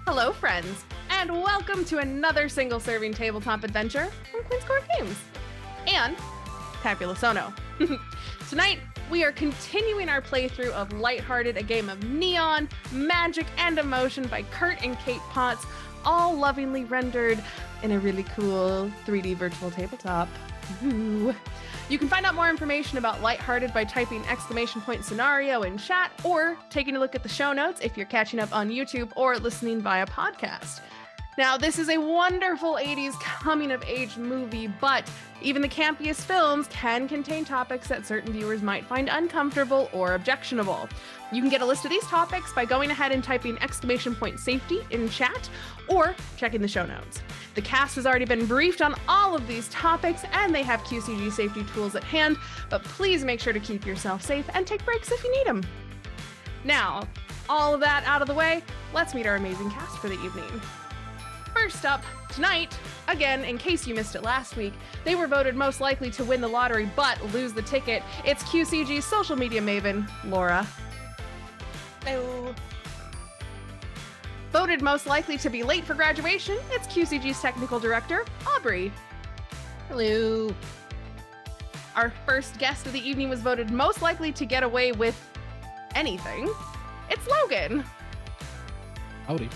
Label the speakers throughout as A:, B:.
A: Hello, friends, and welcome to another single-serving tabletop adventure from Queen's Court Games and Tabula Sono. Tonight, we are continuing our playthrough of Lighthearted, a game of neon, magic, and emotion by Kurt and Kate Potts, all lovingly rendered in a really cool 3D virtual tabletop. Ooh. You can find out more information about Lighthearted by typing !scenario in chat or taking a look at the show notes if you're catching up on YouTube or listening via podcast. Now, this is a wonderful 80s coming-of-age movie, but even the campiest films can contain topics that certain viewers might find uncomfortable or objectionable. You can get a list of these topics by going ahead and typing !safety in chat or checking the show notes. The cast has already been briefed on all of these topics, and they have QCG safety tools at hand, but please make sure to keep yourself safe and take breaks if you need them. Now, all of that out of the way, let's meet our amazing cast for the evening. First up, tonight, again, in case you missed it last week, they were voted most likely to win the lottery but lose the ticket. It's QCG's social media maven, Laura. Hello. Voted most likely to be late for graduation, it's QCG's technical director, Aubrey. Hello. Our first guest of the evening was voted most likely to get away with anything. It's Logan.
B: Howdy.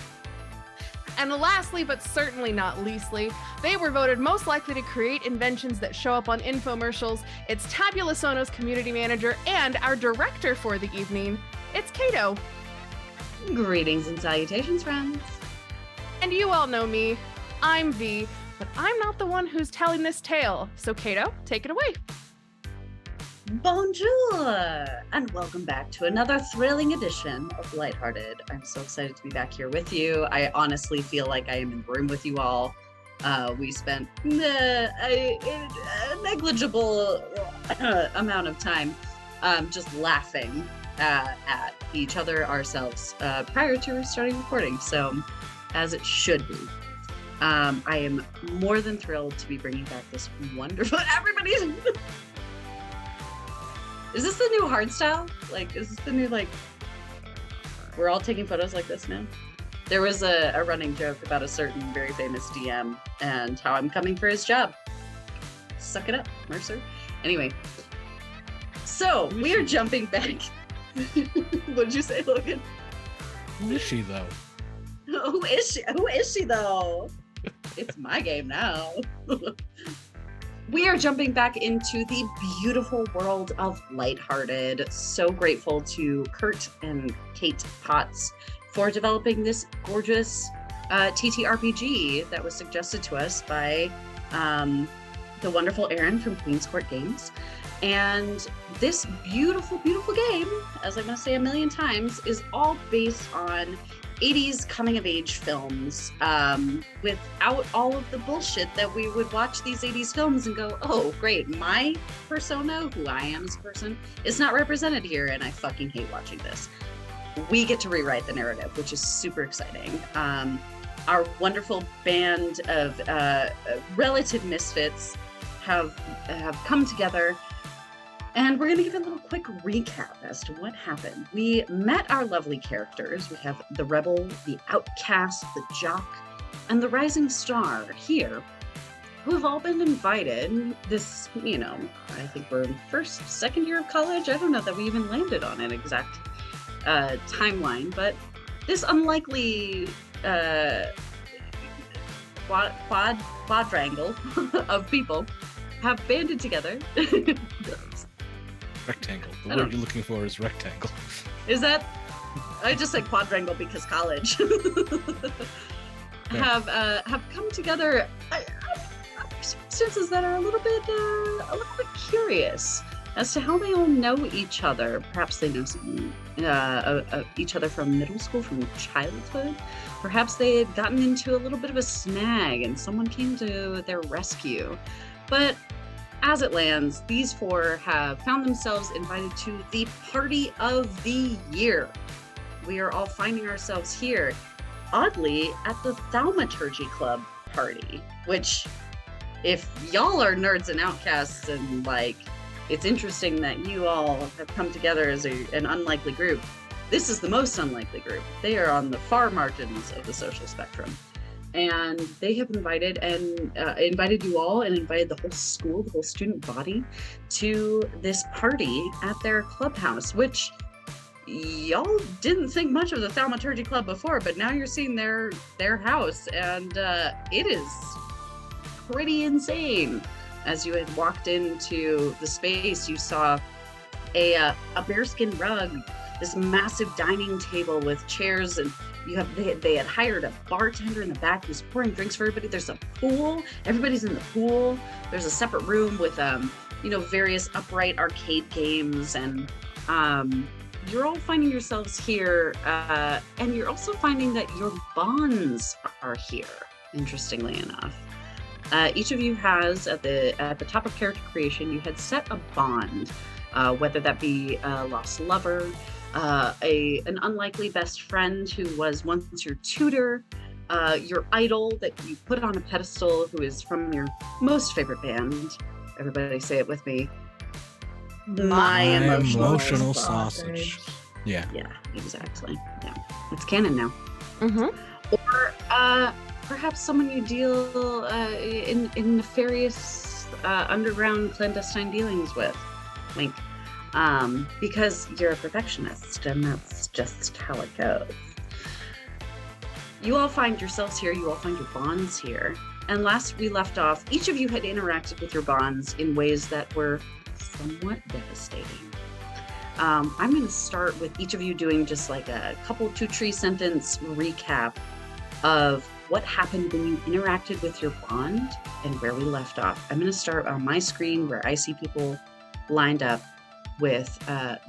A: And lastly, but certainly not leastly, they were voted most likely to create inventions that show up on infomercials. It's Tabula Sono's community manager and our director for the evening. It's Caito.
C: Greetings and salutations, friends.
A: And you all know me. I'm V, but I'm not the one who's telling this tale. So Caito, take it away.
C: Bonjour, and welcome back to another thrilling edition of Lighthearted. I'm so excited to be back here with you. I honestly feel like I am in the room with you all. We spent a negligible amount of time just laughing at each other, ourselves, prior to starting recording, so as it should be. I am more than thrilled to be bringing back this wonderful... Everybody's... Is this the new hard style? Like, is this the new, like... We're all taking photos like this now? There was a running joke about a certain very famous DM and how I'm coming for his job. Suck it up, Mercer. Anyway. So, we are jumping back... What did you say, Logan?
B: Who is she, though?
C: Who is she? Who is she, though? It's my game now. We are jumping back into the beautiful world of Lighthearted. So grateful to Kurt and Kate Potts for developing this gorgeous TTRPG that was suggested to us by the wonderful Erin from Queen's Court Games. And this beautiful, beautiful game, as I'm going to say a million times, is all based on 80s coming-of-age films without all of the bullshit that we would watch these 80s films and go, oh, great, my persona, who I am as a person, is not represented here, and I fucking hate watching this. We get to rewrite the narrative, which is super exciting. Our wonderful band of relative misfits have come together. And we're going to give a little quick recap as to what happened. We met our lovely characters. We have the rebel, the outcast, the jock, and the rising star here, who have all been invited. This, you know, I think we're in first, second year of college. I don't know that we even landed on an exact timeline, but this unlikely quadrangle of people have banded together.
B: Rectangle. The word you're looking for is rectangle.
C: Is that? I just said quadrangle because college. have come together under circumstances that are a little bit curious as to how they all know each other. Perhaps they know something each other from middle school, from childhood. Perhaps they had gotten into a little bit of a snag and someone came to their rescue. But as it lands, these four have found themselves invited to the party of the year. We are all finding ourselves here, oddly, at the Thaumaturgy Club party, which, if y'all are nerds and outcasts and, like, it's interesting that you all have come together as an unlikely group, This is the most unlikely group. They are on the far margins of the social spectrum. And they have invited you all and invited the whole school, the whole student body to this party at their clubhouse, which y'all didn't think much of the Thaumaturgy Club before, but now you're seeing their house, and it is pretty insane. As you had walked into the space, you saw a bearskin rug, this massive dining table with chairs, and they had hired a bartender in the back who's pouring drinks for everybody. There's a pool. Everybody's in the pool. There's a separate room with various upright arcade games, and you're all finding yourselves here, and you're also finding that your bonds are here, interestingly enough. Each of you has, at the top of character creation, you had set a bond, whether that be a lost lover, an unlikely best friend who was once your tutor, your idol that you put on a pedestal who is from your most favorite band. Everybody say it with me. My emotional sausage.
B: Yeah,
C: exactly. Yeah, it's canon now.
A: Mm-hmm.
C: Or perhaps someone you deal in nefarious underground clandestine dealings with. Wink. Because you're a perfectionist, and that's just how it goes. You all find yourselves here, you all find your bonds here. And last we left off, each of you had interacted with your bonds in ways that were somewhat devastating. I'm going to start with each of you doing just like a couple 2-tree sentence recap of what happened when you interacted with your bond and where we left off. I'm going to start on my screen where I see people lined up with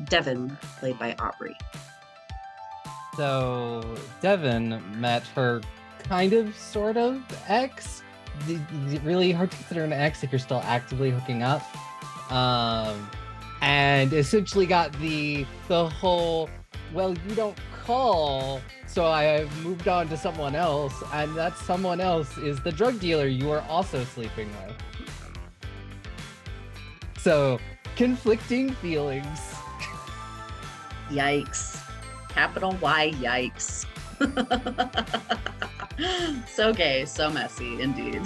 C: Devon, played by Aubrey.
D: So Devon met her kind of, sort of ex. Really hard to consider an ex if you're still actively hooking up. And essentially got the whole, well, you don't call, so I have moved on to someone else, and that someone else is the drug dealer you are also sleeping with. So, conflicting feelings.
C: Yikes. Capital Y, yikes. So gay, so messy, indeed.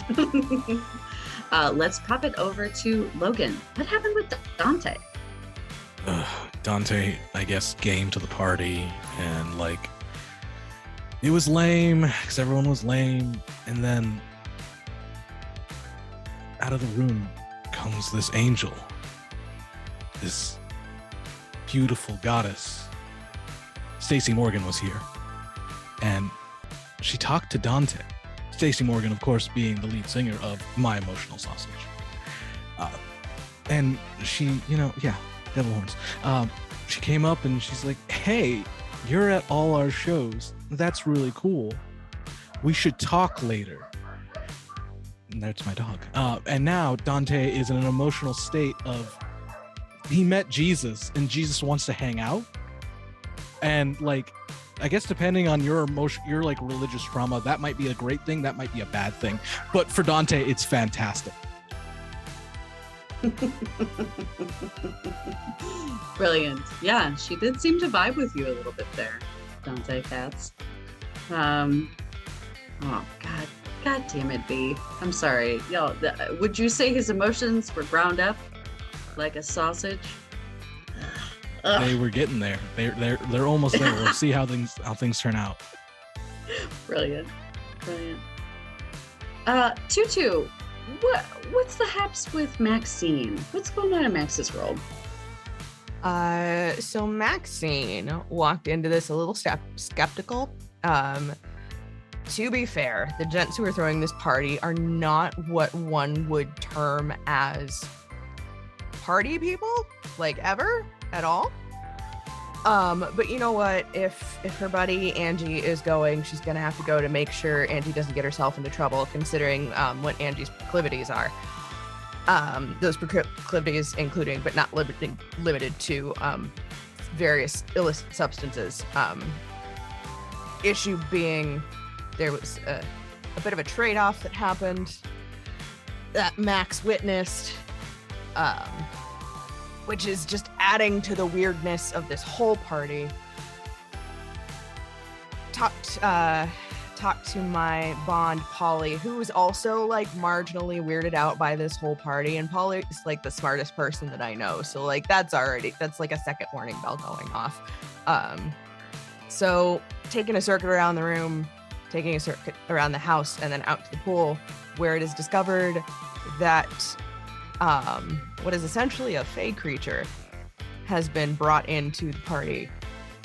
C: Let's pop it over to Logan. What happened with Dante?
B: Dante, I guess, came to the party, and it was lame because everyone was lame, and then out of the room comes this angel, this beautiful goddess. Stacey Morgan was here, and she talked to Dante. Stacey Morgan, of course, being the lead singer of My Emotional Sausage. And she, devil horns. She came up and she's like, hey, you're at all our shows. That's really cool. We should talk later. And that's my dog. And now Dante is in an emotional state of, he met Jesus and Jesus wants to hang out. And I guess depending on your emotion, your religious trauma, that might be a great thing. That might be a bad thing. But for Dante, it's fantastic.
C: Brilliant. Yeah, she did seem to vibe with you a little bit there, Dante Katz. Oh God damn it, B. I'm sorry, y'all. Would you say his emotions were ground up like a sausage?
B: They were getting there. They're almost there. We'll see how things turn out.
C: Brilliant. Tutu, what's the haps with Maxine? What's going on in Max's world?
E: So Maxine walked into this a little skeptical. To be fair, the gents who are throwing this party are not what one would term as party people, ever at all. But you know what? If her buddy Angie is going, she's gonna have to go to make sure Angie doesn't get herself into trouble, considering what Angie's proclivities are. Those proclivities including, but not limited to, various illicit substances. Issue being, there was a bit of a trade-off that happened that Max witnessed, which is just adding to the weirdness of this whole party. talked to my bond Polly, who was also like marginally weirded out by this whole party, and Polly is like the smartest person that I know, so like that's like a second warning bell going off. So taking a circuit around the room, taking a circuit around the house, and then out to the pool, where it is discovered that what is essentially a fey creature has been brought into the party,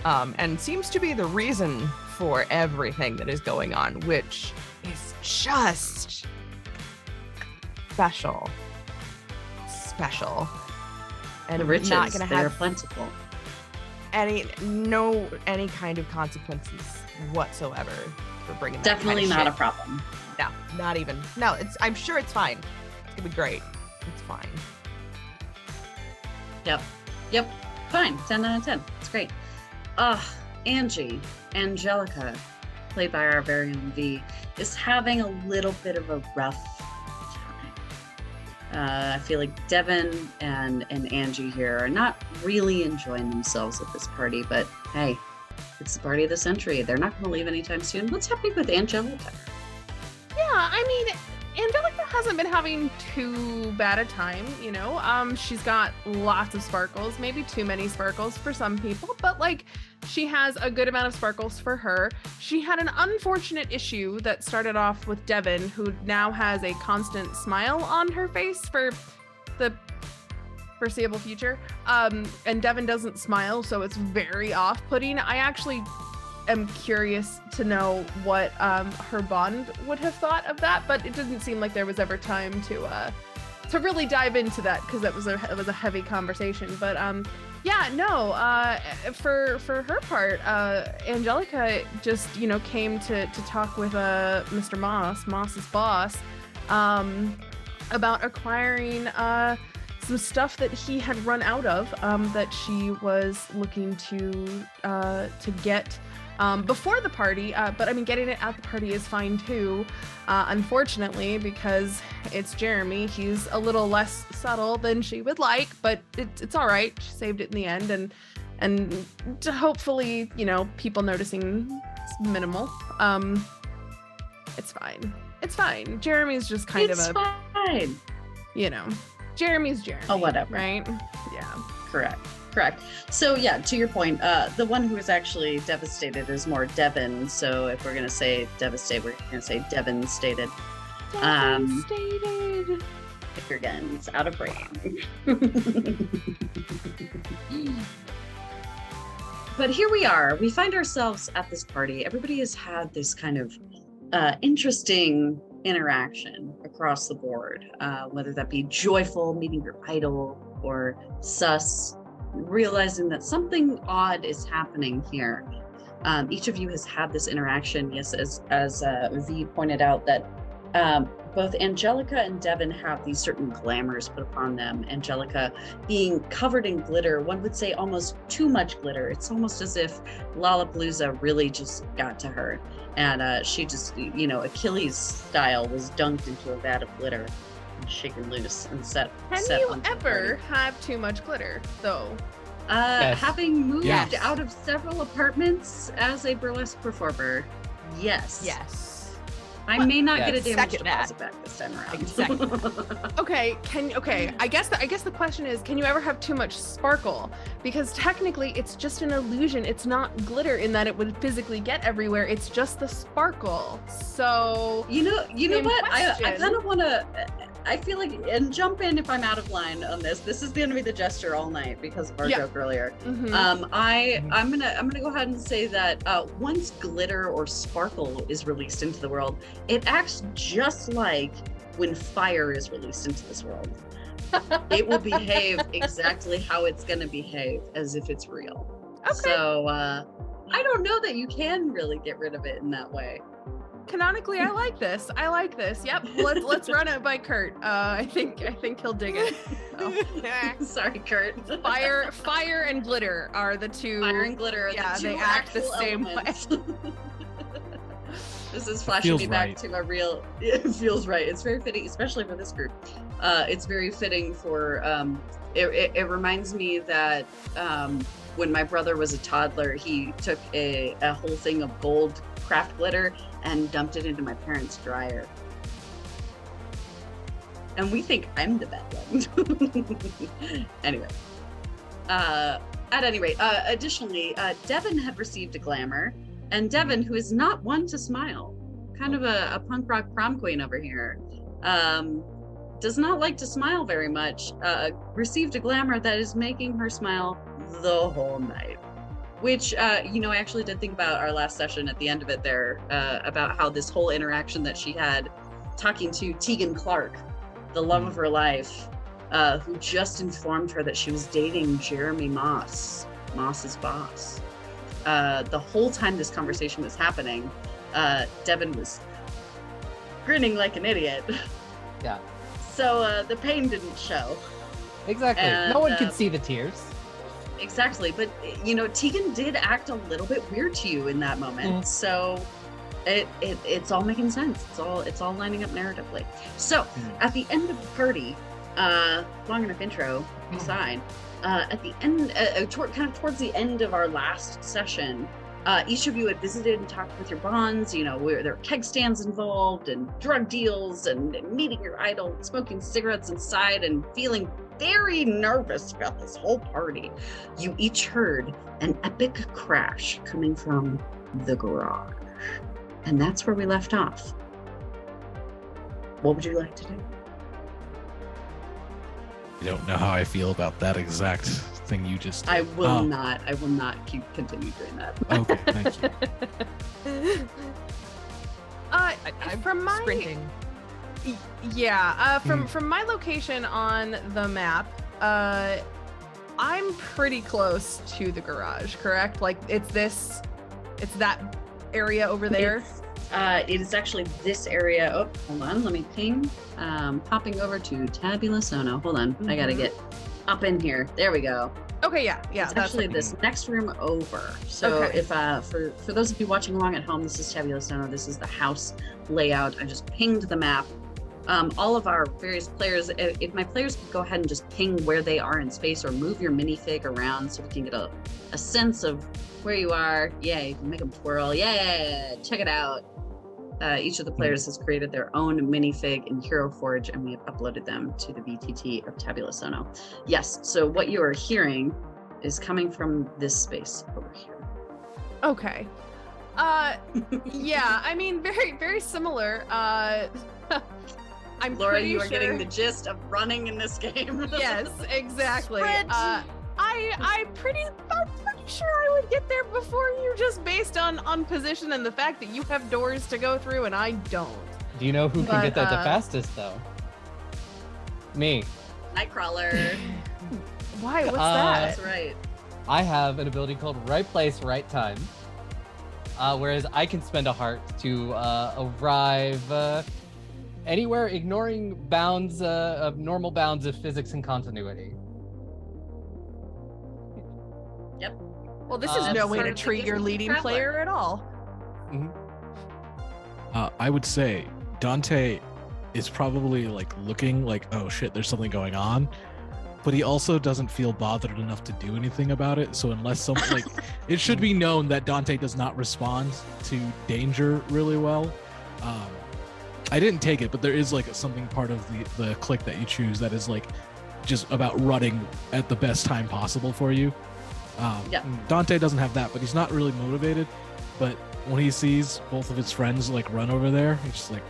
E: and seems to be the reason for everything that is going on, which is just special. And
C: The riches,
E: not gonna
C: they're
E: have
C: plentiful.
E: any kind of consequences whatsoever for bringing that
C: Definitely
E: kind of
C: not
E: shit.
C: a problem.
E: No, not even. No, I'm sure it's fine. It's gonna be great. It's fine.
C: Yep. Fine. 10 out of 10. It's great. Angelica, played by our very own V, is having a little bit of a rough time. I feel like Devon and Angie here are not really enjoying themselves at this party, but hey, it's the party of the century. They're not going to leave anytime soon. What's happening with Angelica?
A: Yeah, I mean, Angelica hasn't been having too bad a time, you know. She's got lots of sparkles, maybe too many sparkles for some people, but like she has a good amount of sparkles for her. She had an unfortunate issue that started off with Devon, who now has a constant smile on her face for the foreseeable future. And Devon doesn't smile, so it's very off-putting. I actually am curious to know what her bond would have thought of that, but it didn't seem like there was ever time to really dive into that, because it was a heavy conversation. But for her part, Angelica just came to talk with Mr. Moss's boss, about acquiring some stuff that he had run out of, that she was looking to get before the party, but I mean, getting it at the party is fine too. Unfortunately, because it's Jeremy, he's a little less subtle than she would like, but it's all right. She saved it in the end, and hopefully, people noticing it's minimal. It's fine. It's fine. Jeremy's just kind of
C: fine.
A: Jeremy's Jeremy.
C: Oh, whatever.
A: Right? Yeah.
C: Correct. So yeah, to your point, the one who is actually devastated is more Devon. So if we're gonna say devastated, we're gonna say Devon stated.
A: Devastated.
C: Pick your guns out of brain. But here we are. We find ourselves at this party. Everybody has had this kind of interesting interaction across the board, whether that be joyful, meeting your idol, or sus, realizing that something odd is happening here. Each of you has had this interaction. Yes, as V pointed out, that both Angelica and Devon have these certain glamours put upon them. Angelica being covered in glitter, one would say almost too much glitter. It's almost as if Lollapalooza really just got to her, and she just, Achilles style, was dunked into a vat of glitter and shaken loose and set.
A: Can you ever have too much glitter, though?
D: Yes.
C: Having moved
D: Yes.
C: out of several apartments as a burlesque performer, yes.
E: Yes.
C: I may not
D: Yes.
C: get a damage
E: Second that.
C: deposit back this time around.
E: I can second
A: Okay. I guess the question is, can you ever have too much sparkle? Because technically it's just an illusion. It's not glitter in that it would physically get everywhere. It's just the sparkle. So
C: You know what? I
A: question.
C: kind of want to. I feel like, and jump in if I'm out of line on this. This is going to be the gesture all night because of our
A: Yeah.
C: joke earlier.
A: mhm.
C: I'm gonna go ahead and say that once glitter or sparkle is released into the world, it acts just like when fire is released into this world. It will behave exactly how it's going to behave, as if it's real.
A: Okay.
C: So I don't know that you can really get rid of it in that way.
A: Canonically, I like this. Yep. Let's run it by Kurt. I think he'll dig it. So,
C: Sorry, Kurt.
A: fire and glitter are the two.
C: Fire and glitter. Are
A: Yeah,
C: the
A: they
C: two
A: act the
C: actual
A: same way.
C: elements. This is flashing
B: feels
C: me back
B: right.
C: to a real. It feels right. It's very fitting, especially for this group. It's very fitting for. It reminds me that when my brother was a toddler, he took a whole thing of gold craft glitter and dumped it into my parents' dryer. And we think I'm the bad one. Anyway. At any rate, additionally, Devon had received a glamour, and Devon, who is not one to smile, kind of a punk rock prom queen over here, does not like to smile very much, received a glamour that is making her smile the whole night. Which, I actually did think about our last session at the end of it there, about how this whole interaction that she had talking to Tegan Clark, the love of her life, who just informed her that she was dating Jeremy Moss's boss. The whole time this conversation was happening, Devon was grinning like an idiot.
D: Yeah.
C: So the pain didn't show.
D: Exactly.
C: And,
D: no one could see the tears.
C: Exactly. But, Tegan did act a little bit weird to you in that moment. So it's all making sense. It's all lining up narratively. So at the end of the party, long enough intro aside, at the end, towards the end of our last session, each of you had visited and talked with your bonds. There were keg stands involved and drug deals and meeting your idol, smoking cigarettes inside and feeling very nervous about this whole party. You each heard an epic crash coming from the garage. And that's where we left off. What would you like to do?
B: I don't know how I feel about that exact thing you just did.
C: I will not continue doing that.
B: Okay, thank you.
E: I'm
A: from my
E: sprinting.
A: From my location on the map, I'm pretty close to the garage, correct? Like it's that area over there.
C: It is actually this area. Oh, hold on, let me ping. Popping over to Tabula Sono. Hold on, I gotta get up in here. There we go.
A: Okay, yeah.
C: It's actually this next room over. So
A: Okay.
C: if for those of you watching along at home, this is Tabula Sono. This is the house layout. I just pinged the map. All of our various players, if my players could go ahead and just ping where they are in space or move your minifig around so we can get a sense of where you are. Yay, you can make them twirl. Yeah, check it out. Each of the players has created their own minifig in Hero Forge, and we have uploaded them to the VTT of Tabula Sono. Yes, so what you are hearing is coming from this space over here.
A: Okay. Yeah, I mean, very, very similar. I'm
C: Laura,
A: pretty
C: you are
A: sure...
C: getting the gist of running in this game.
A: Yes, exactly.
E: Sprint.
A: I'm pretty sure I would get there before you, just based on position and the fact that you have doors to go through and I don't.
D: Do you know who can
A: But,
D: get there the fastest, though? Me.
C: Nightcrawler.
A: Why? What's
C: That's
A: that?
C: right.
D: I have an ability called Right Place, Right Time. Whereas I can spend a heart to arrive anywhere, ignoring bounds of normal bounds of physics and continuity.
C: Yep.
A: Well, this is
D: That's
A: no way
C: sort
A: to
C: of the
A: treat
C: gift
A: your
C: of the
A: leading
C: traveler.
A: player at all.
B: I would say Dante is probably like looking like, oh shit, there's something going on, but he also doesn't feel bothered enough to do anything about it. So unless someone like, it should be known that Dante does not respond to danger really well. I didn't take it, but there is like something part of the click that you choose that is like just about running at the best time possible for you.
C: Yeah.
B: Dante doesn't have that, but he's not really motivated. But when he sees both of his friends like run over there, he's just like,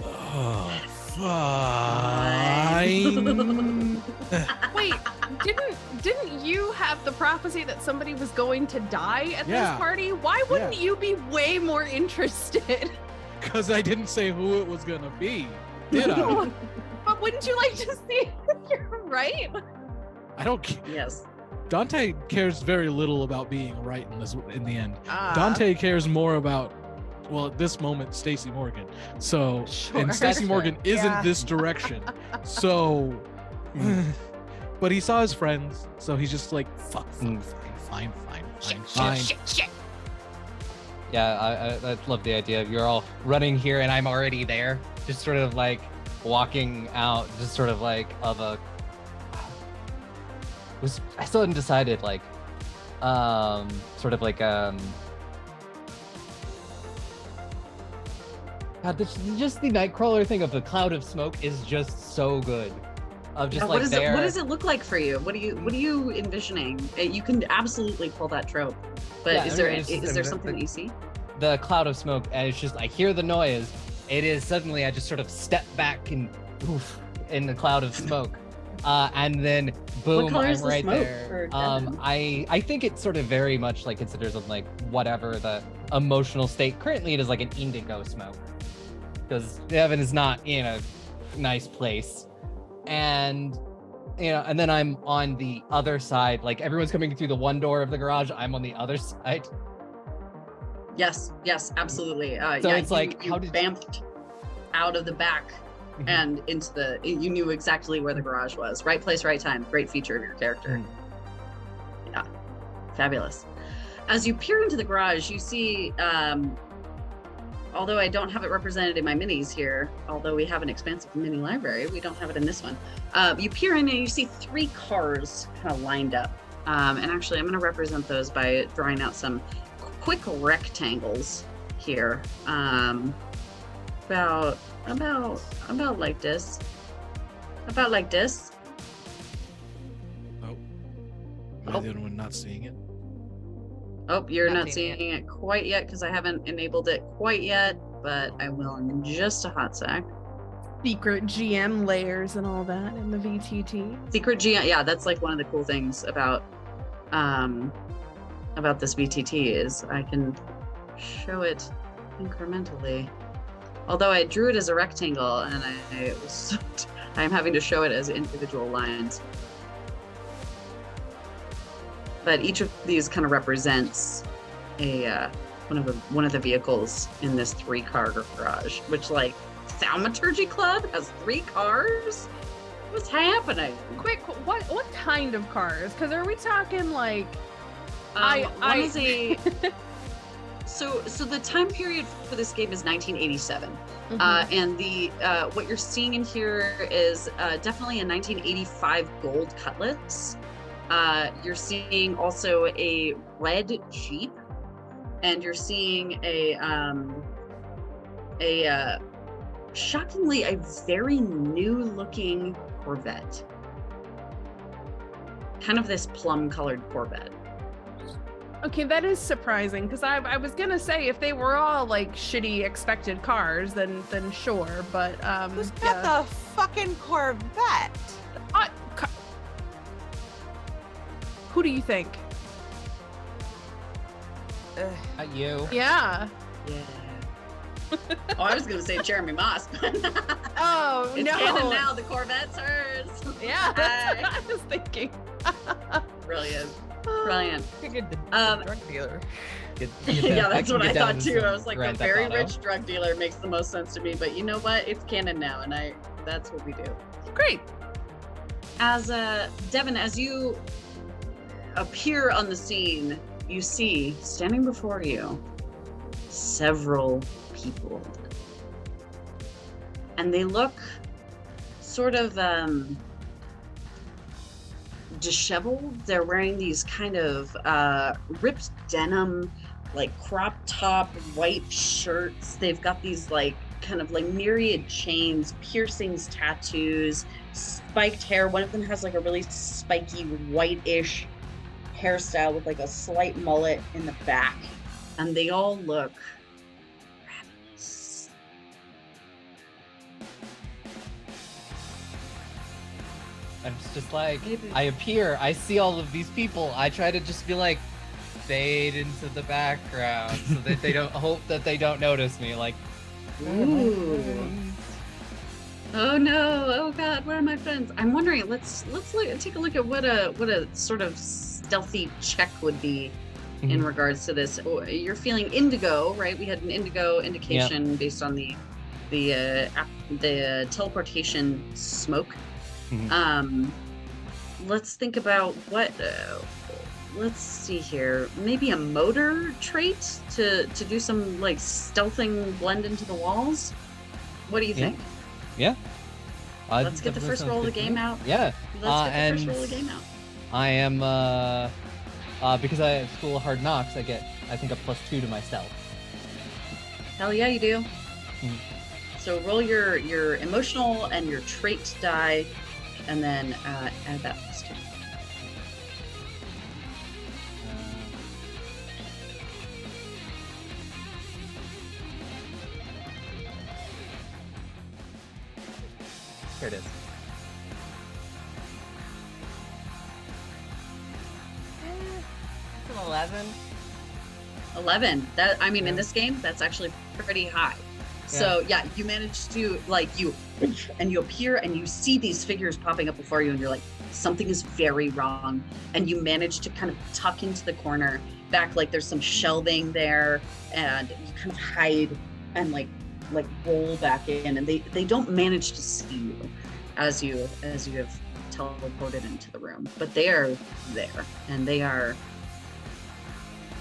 B: oh, fine.
A: Wait, didn't you have the prophecy that somebody was going to die at
B: Yeah.
A: this party? Why wouldn't
B: Yeah.
A: you be way more interested?
B: Because I didn't say who it was gonna be, did I?
A: But wouldn't you like to see if you're right?
B: I don't.
C: Yes.
B: Dante cares very little about being right in the end.
A: Ah.
B: Dante cares more about, well, at this moment, Stacey Morgan. So,
A: Sure.
B: and Stacey Morgan isn't
A: Yeah.
B: this direction. So, but he saw his friends, so he's just like, fuck, fine.
D: Yeah, I love the idea of you're all running here and I'm already there. Just sort of like walking out, just sort of like of a... I still hadn't decided like sort of like God, just the Nightcrawler thing of the cloud of smoke is just so good. Of just
C: what
D: like
C: what does it look like for you? What are you envisioning? You can absolutely pull that trope, but
D: Yeah,
C: is there something that you see?
D: The cloud of smoke, and it's just I hear the noise. It is suddenly I just sort of step back and poof in the cloud of smoke, and then boom,
C: color
D: I'm
C: is the
D: right
C: smoke
D: there.
C: for Devon?
D: I think it sort of very much like considers of like whatever the emotional state. Currently, it is like an indigo smoke because Devon is not in a nice place, and and then I'm on the other side. Like everyone's coming through the one door of the garage. I'm on the other side.
C: Yes, absolutely.
D: So
C: yeah,
D: it's like,
C: you
D: how did
C: vamped out of the back and into you knew exactly where the garage was. Right place, right time. Great feature of your character. Yeah, fabulous. As you peer into the garage, you see, although I don't have it represented in my minis here, although we have an expansive mini library, we don't have it in this one. You peer in and you see 3 cars kind of lined up. And actually, I'm going to represent those by drawing out some quick rectangles here. About like this. About like this.
B: Oh. Am I the only one not seeing it?
C: Oh, you're
E: Not
C: not
E: seeing
C: seeing it quite yet because I haven't enabled it quite yet, but I will in just a hot sec.
A: Secret GM layers and all that in the VTT.
C: Secret GM, yeah, that's like one of the cool things about this VTT is I can show it incrementally. Although I drew it as a rectangle and I'm having to show it as individual lines. But each of these kind of represents a one of the vehicles in this 3-car garage, which like Thaumaturgy Club has 3 cars? What's happening?
A: Quick, what kind of cars? Because are we talking like
C: One is a so the time period for this game is 1987. And the what you're seeing in here is definitely a 1985 gold Cutlass. You're seeing also a red Jeep, and you're seeing a shockingly a very new looking Corvette. Kind of this plum colored Corvette.
A: Okay, that is surprising because I was gonna say if they were all like shitty expected cars, then sure, but
E: Who's got the fucking Corvette?
A: who do you think?
D: Not you.
A: Yeah.
C: Yeah. Oh, I was gonna say Jeremy Moss, but
A: Oh
C: it's
A: no.
C: canon now. The Corvette's hers.
A: Yeah, that's what I was thinking.
C: Brilliant.
E: Figured the drug dealer.
C: Yeah, that's what I thought too. I was like, a
D: Grand
C: very
D: Theft Auto.
C: rich drug dealer makes the most sense to me. But you know what? It's canon now, and that's what we do.
A: Great.
C: As Devon, as you appear on the scene, you see standing before you several people, and they look sort of disheveled. They're wearing these kind of ripped denim, like crop top white shirts. They've got these like kind of like myriad chains, piercings, tattoos, spiked hair. One of them has like a really spiky white-ish hairstyle with like a slight mullet in the back, and they all look ravenous.
D: I'm just like, I appear, I see all of these people. I try to just be like, fade into the background so that they don't hope that they don't notice me. Like,
C: Ooh. Oh no! Oh god, where are my friends? I'm wondering. Let's take a look at what a sort of stealthy check would be in regards to this. Oh, you're feeling indigo, right? We had an indigo indication based on the teleportation smoke. Let's think about what. Let's see here. Maybe a motor trait to do some like stealthing, blend into the walls. What do you think?
D: Yeah.
C: Let's get the first roll of the game out.
D: Yeah.
C: Let's get the first roll of the game out.
D: I am Because I have School of Hard Knocks, I get, I think, a +2 to my stealth.
C: Hell yeah, you do.
D: Mhm.
C: So roll your emotional and your trait die, and then add that +2.
D: Here it is.
E: It's an 11.
C: 11. That, I mean, in
D: Yeah.
C: this game, that's actually pretty high. So yeah, you manage to you appear and you see these figures popping up before you, and you're like, something is very wrong. And you manage to kind of tuck into the corner back, like there's some shelving there, and you kind of hide and like roll back in, and they don't manage to see you as you have teleported into the room, but they are there and they are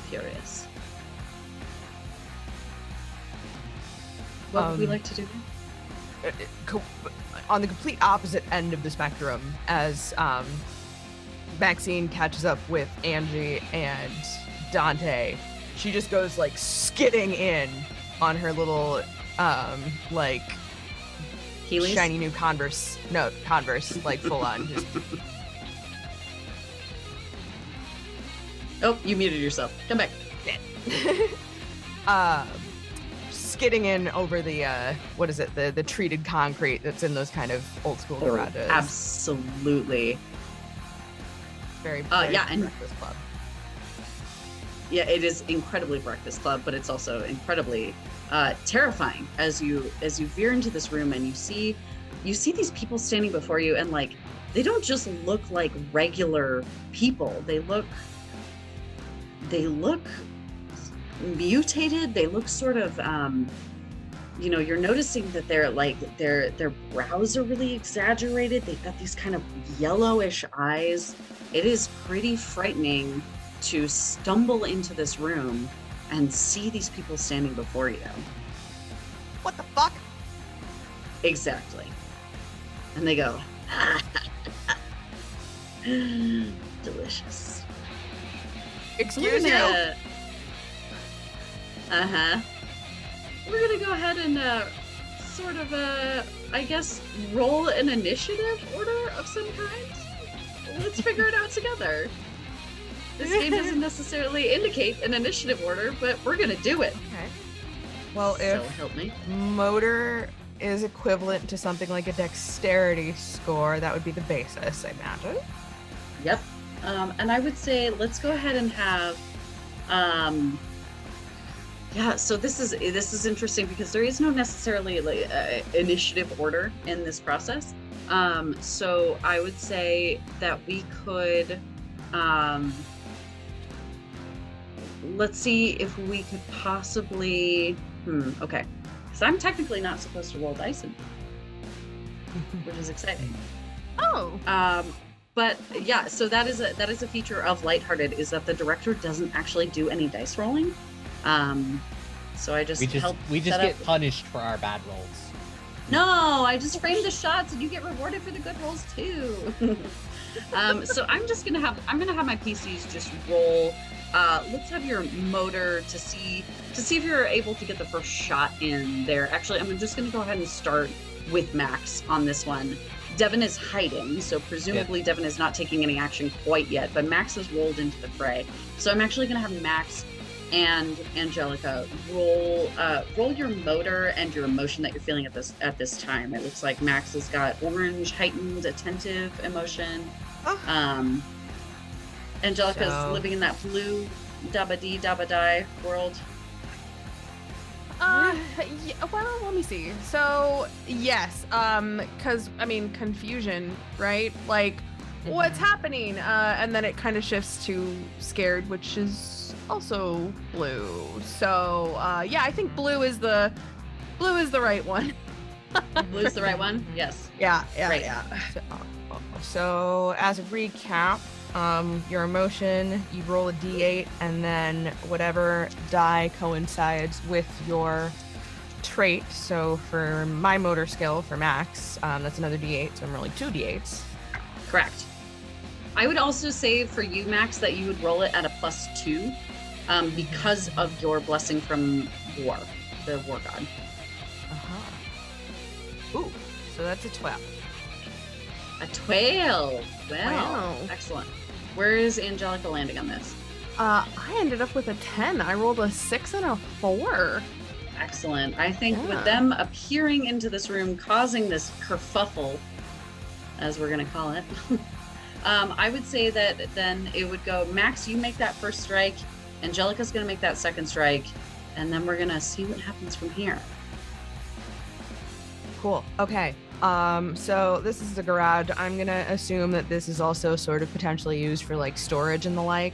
C: furious. What would we like to do?
E: On the complete opposite end of the spectrum, as Maxine catches up with Angie and Dante, she just goes like skidding in on her little like
C: Heelys?
E: shiny new Converse, like full on. Just
C: Oh, you muted yourself. Come back.
E: skidding in over the what is it, the treated concrete that's in those kind of old school garages.
C: Absolutely.
E: Very,
C: yeah, and
E: Breakfast Club.
C: yeah, it is incredibly Breakfast Club, but it's also incredibly terrifying as you veer into this room and you see these people standing before you, and like they don't just look like regular people. They look mutated. They look sort of you're noticing that their brows are really exaggerated. They've got these kind of yellowish eyes. It is pretty frightening to stumble into this room and see these people standing before you.
E: What the fuck?
C: Exactly. And they go, delicious.
E: Excuse
C: We're
E: you?
C: gonna- Uh-huh. We're gonna go ahead and sort of I guess roll an initiative order of some kind. Let's figure it out together. This game doesn't necessarily indicate an initiative order, but we're gonna do it.
E: Okay. Well,
C: So
E: if
C: help me.
E: motor is equivalent to something like a dexterity score, that would be the basis, I imagine.
C: Yep. And I would say let's go ahead and have yeah, so this is interesting because there is no necessarily like initiative order in this process. So I would say that we could let's see if we could possibly okay. So I'm technically not supposed to roll dice in, which is exciting.
A: Oh.
C: But yeah, so that is a feature of Lighthearted, is that the director doesn't actually do any dice rolling. So I just
D: We just
C: set
D: get
C: up.
D: punished for our bad rolls.
C: No, I just frame the shots and you get rewarded for the good rolls too. So I'm gonna have my PCs just roll. Let's have your motor to see if you're able to get the first shot in there. Actually, I'm just gonna go ahead and start with Max on this one. Devon is hiding, so presumably Devon is not taking any action quite yet, but Max has rolled into the fray. So I'm actually gonna have Max and Angelica roll your motor and your emotion that you're feeling at this time. It looks like Max has got orange, heightened, attentive emotion.
E: Oh.
C: Angelica's
E: So-
C: living in that blue dabba dee dabba die world.
A: Yeah, well, let me see. So, yes, because, I mean, confusion, right? Like, what's happening? And then it kind of shifts to scared, which is also blue. So, yeah, I think blue is the right one.
C: Blue's the right one? Yes.
E: Yeah.
C: Right.
E: So as a recap, your emotion, you roll a d8, and then whatever die coincides with your trait. So for my motor skill, for Max, that's another d8, so I'm rolling 2 d8s.
C: Correct. I would also say for you, Max, that you would roll it at a +2 because of your blessing from war, the war god.
E: Ooh, so that's a 12.
C: A 12.
A: Wow.
C: Excellent. Where is Angelica landing on this?
A: I ended up with a 10. I rolled a 6 and a 4.
C: Excellent. I think
A: Yeah.
C: with them appearing into this room, causing this kerfuffle, as we're going to call it, I would say that then it would go, Max, you make that first strike, Angelica's going to make that second strike, and then we're going to see what happens from here.
E: Cool. Okay. So this is the garage. I'm gonna assume that this is also sort of potentially used for like storage and the like.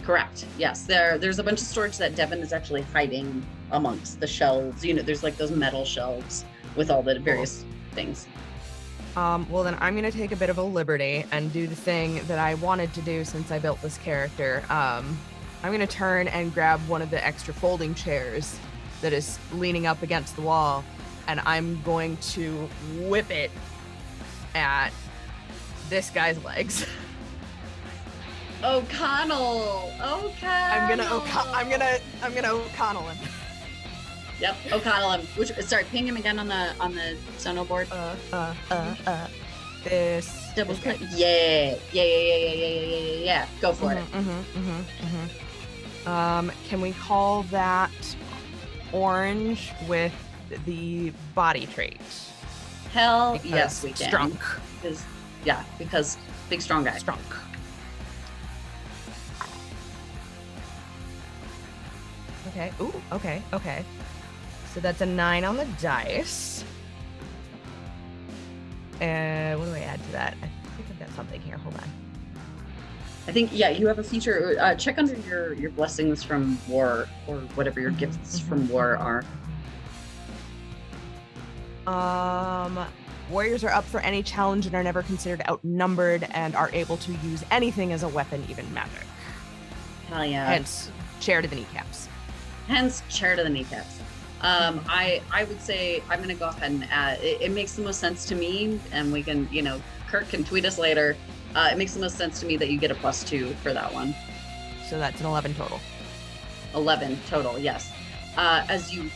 C: Correct. Yes. There's a bunch of storage that Devon is actually hiding amongst the shelves. You know, there's like those metal shelves with all the various things.
E: Well, then I'm gonna take a bit of a liberty and do the thing that I wanted to do since I built this character. I'm gonna turn and grab one of the extra folding chairs that is leaning up against the wall, and I'm going to whip it at this guy's legs.
C: O'Connell.
E: I'm gonna O'Connell him.
C: Yep, O'Connell him. Ping him again on the sono board.
E: This.
C: Double
E: this
C: click.
E: guy.
C: Yeah. Go for it.
E: Can we call that orange with the body trait?
C: Hell
E: Because
C: yes, we can.
E: Strong.
C: Because big strong guy.
E: Strong. Okay. Ooh. Okay. So that's a 9 on the dice. And what do I add to that? I think I've got something here. Hold on.
C: I think you have a feature. Check under your blessings from war or whatever your gifts from war are.
E: Warriors are up for any challenge and are never considered outnumbered and are able to use anything as a weapon, even magic.
C: Hell yeah.
E: Hence, chair to the kneecaps.
C: Hence, chair to the kneecaps. I would say I'm going to go ahead and add, it makes the most sense to me, and we can, Kurt can tweet us later. It makes the most sense to me that you get a +2 for that one.
E: So that's an 11 total.
C: 11 total, yes. As you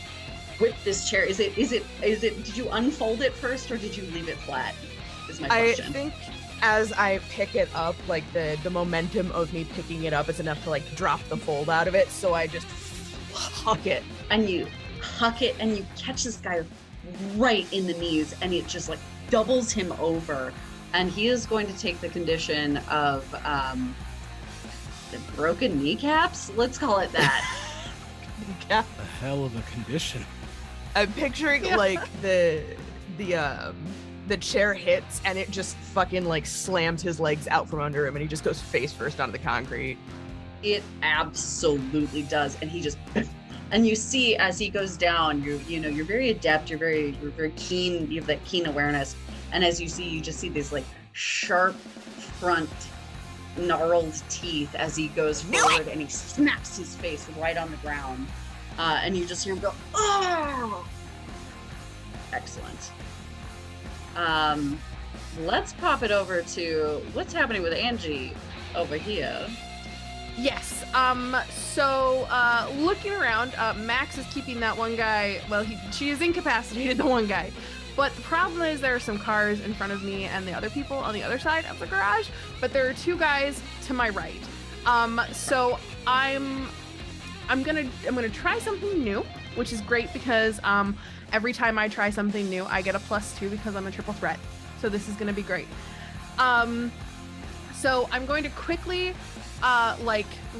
C: whip this chair, is it, did you unfold it first or did you leave it flat? Is my question.
E: I think as I pick it up, like the momentum of me picking it up is enough to like drop the fold out of it. So I just huck it.
C: And you huck it and you catch this guy right in the knees and it just like doubles him over. And he is going to take the condition of the broken kneecaps. Let's call it that.
E: Yeah.
B: A hell of a condition.
E: I'm picturing like the chair hits and it just fucking like slams his legs out from under him and he just goes face first onto the concrete.
C: It absolutely does. And he just, and you see as he goes down, you're very adept, you're very keen, you have that keen awareness. And as you just see these like sharp front gnarled teeth as he goes forward and he smacks his face right on the ground. And you just hear him go, oh! Excellent. Let's pop it over to what's happening with Angie over here.
A: Yes. So looking around, Max is keeping that one guy. Well, she is incapacitated, the one guy. But the problem is there are some cars in front of me and the other people on the other side of the garage. But there are two guys to my right. So I'm gonna try something new, which is great because every time I try something new, I get a +2 because I'm a triple threat. So this is gonna be great. So I'm going to quickly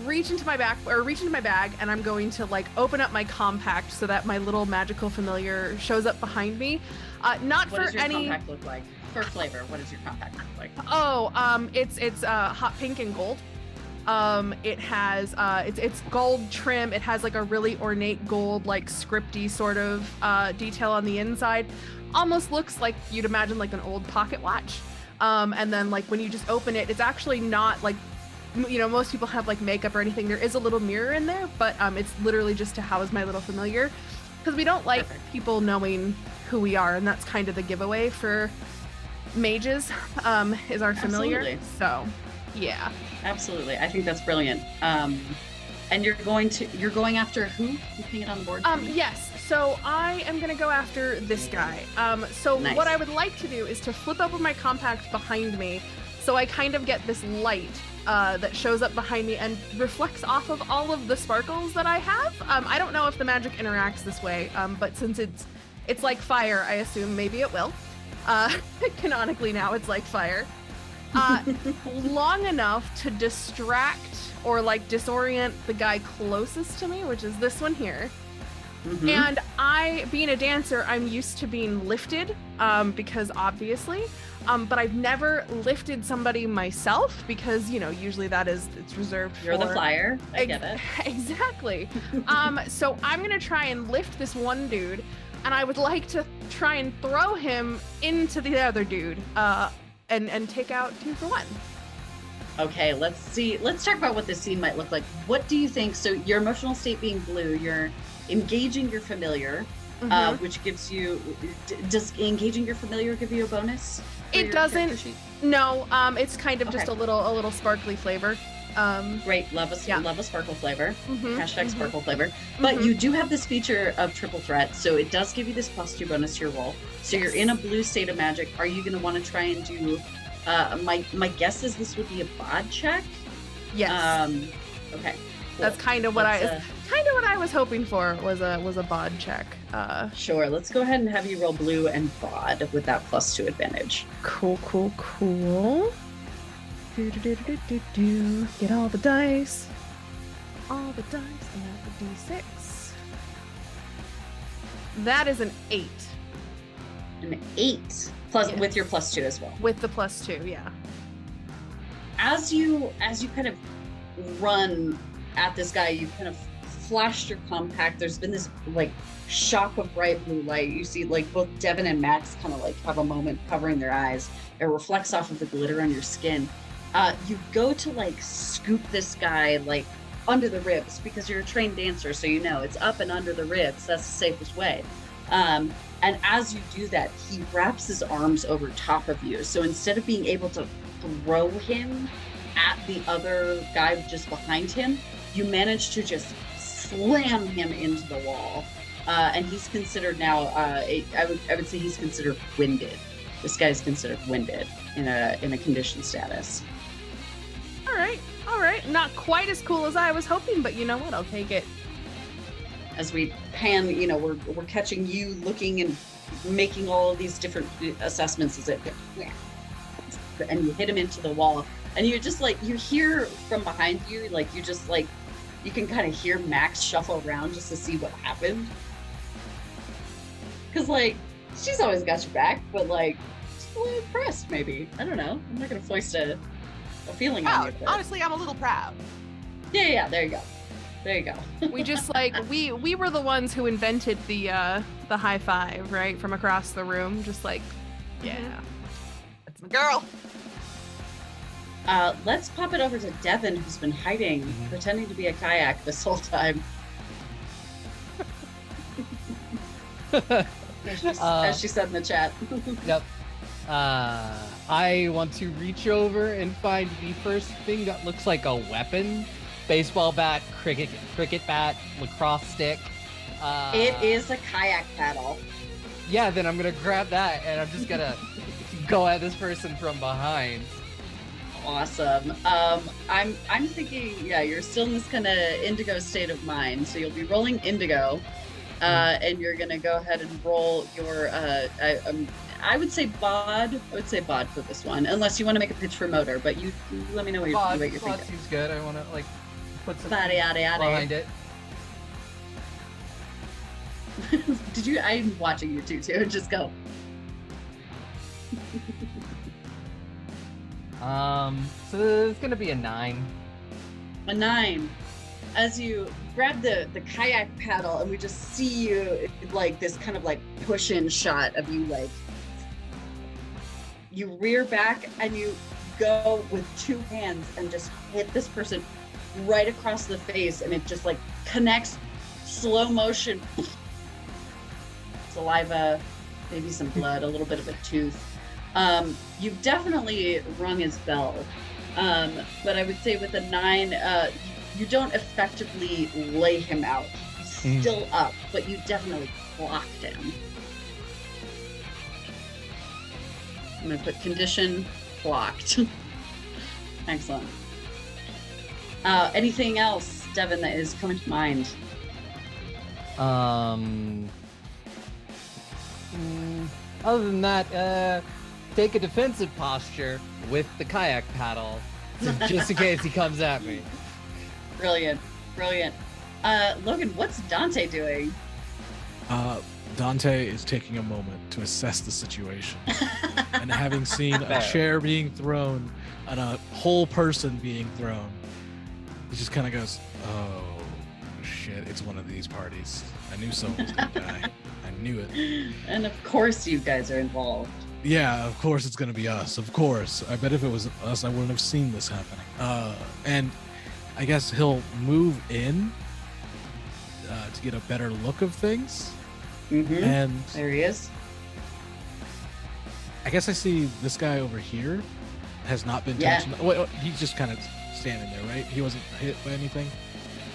A: reach into my bag and I'm going to like open up my compact so that my little magical familiar shows up behind me.
C: What does your compact look like? For flavor, what does your compact look like?
A: It's hot pink and gold. It has it's gold trim. It has like a really ornate gold, like scripty sort of detail on the inside. Almost looks like you'd imagine like an old pocket watch. And then like when you just open it, it's actually not like, most people have like makeup or anything. There is a little mirror in there, but it's literally just to house my little familiar because we don't like people knowing who we are, and that's kind of the giveaway for mages is our familiar.
C: Absolutely.
A: So Yeah.
C: Absolutely. I think that's brilliant. And you're going after who? You putting it on the board? for me?
A: Yes. So I am gonna go after this guy. So
C: Nice.
A: what I would like to do is to flip over my compact behind me, so I kind of get this light that shows up behind me and reflects off of all of the sparkles that I have. I don't know if the magic interacts this way, but since it's like fire, I assume maybe it will. Canonically now, it's like fire. Long enough to distract or like disorient the guy closest to me, which is this one here.
C: Mhm.
A: And I, being a dancer, I'm used to being lifted, because obviously, but I've never lifted somebody myself because, usually it's reserved
C: You're
A: for...
C: the flyer. I get it.
A: Exactly. So I'm gonna try and lift this one dude, and I would like to try and throw him into the other dude, and take out 2 for 1.
C: Okay, let's see. Let's talk about what this scene might look like. What do you think? So your emotional state being blue, you're engaging your familiar, which gives you. Does engaging your familiar give you a bonus? for
A: It
C: your
A: doesn't.
C: character sheet?
A: No, it's kind of just
C: Okay.
A: a little sparkly flavor.
C: Great, love
A: Yeah.
C: a sparkle flavor.
A: Mhm,
C: Hashtag
A: mhm,
C: sparkle flavor. But
A: mhm.
C: you do have this feature of triple threat, so it does give you this +2 bonus to your roll. So you're in a blue state of magic. Are you going to want to try and do? My guess is this would be a bod check.
A: Yes.
C: Okay.
A: That's
C: cool.
A: kind of what
C: Let's,
A: I was hoping for was a bod check.
C: Sure. Let's go ahead and have you roll blue and bod with that +2 advantage.
A: Cool. Do. Get all the dice. All the dice and the D6. That is an 8
C: An 8 plus
A: Yes.
C: with your +2 as well.
A: with the +2. Yeah.
C: As you kind of run at this guy, you kind of flashed your compact. There's been this like shock of bright blue light. You see like both Devon and Max kind of like have a moment covering their eyes. It reflects off of the glitter on your skin. You go to like scoop this guy like under the ribs because you're a trained dancer, so you know it's up and under the ribs. That's the safest way. And as you do that, he wraps his arms over top of you. So instead of being able to throw him at the other guy just behind him, you manage to just slam him into the wall. And he's considered now, I would say he's considered winded. This guy's considered winded in a condition status.
A: All right. Not quite as cool as I was hoping, but you know what? I'll take it.
C: As we pan, we're catching you looking and making all of these different assessments as it, and you hit him into the wall, and you just like you hear from behind you, like you just like you can kind of hear Max shuffle around just to see what happened, because like she's always got your back, but like she's a little impressed. Maybe I don't know. I'm not gonna foist a feeling on you.
E: Proud.
C: But...
E: Honestly, I'm a little proud.
C: Yeah. There you go.
A: We just like we were the ones who invented the high five, right, from across the room. Just like, yeah.
E: That's my girl.
C: Let's pop it over to Devon, who's been hiding, pretending to be a kayak this whole time. As she said in the chat.
D: Yep. I want to reach over and find the first thing that looks like a weapon. Baseball bat, cricket bat, lacrosse stick.
C: It is a kayak paddle.
D: Yeah, then I'm gonna grab that and I'm just gonna go at this person from behind.
C: Awesome. I'm thinking, yeah, you're still in this kind of indigo state of mind, so you'll be rolling indigo, and you're gonna go ahead and roll your. I would say bod. I would say bod for this one, unless you want to make a pitch for motor. But you let me know what you're
D: Bod
C: thinking.
D: seems good. I want to like put some
C: Yada yada yada.
D: behind it.
C: Did you? I'm watching you too. Just go.
D: So it's gonna be a 9.
C: A 9. As you grab the kayak paddle, and we just see you like this kind of like push-in shot of you like you rear back and you go with 2 hands and just hit this person right across the face, and it just like connects, slow motion, saliva, maybe some blood, a little bit of a tooth. You've definitely rung his bell But I would say with a 9, you don't effectively lay him out. He's still up, but you definitely blocked him. I'm going to put condition blocked. Excellent. Anything else, Devon, that is coming to mind?
D: Other than that, take a defensive posture with the kayak paddle, just in case he comes at me.
C: Brilliant. Logan, what's Dante doing?
B: Dante is taking a moment to assess the situation. And having seen a chair being thrown and a whole person being thrown, he just kind of goes, oh, shit, it's one of these parties. I knew someone was going to die. I knew it.
C: And of course you guys are involved.
B: Yeah, of course it's going to be us. Of course. I bet if it was us, I wouldn't have seen this happening. And I guess he'll move in to get a better look of things.
C: Mm-hmm.
B: And
C: there he is.
B: I guess I see this guy over here has not been touched. Wait, he's just kind of standing there, right? He wasn't hit by anything?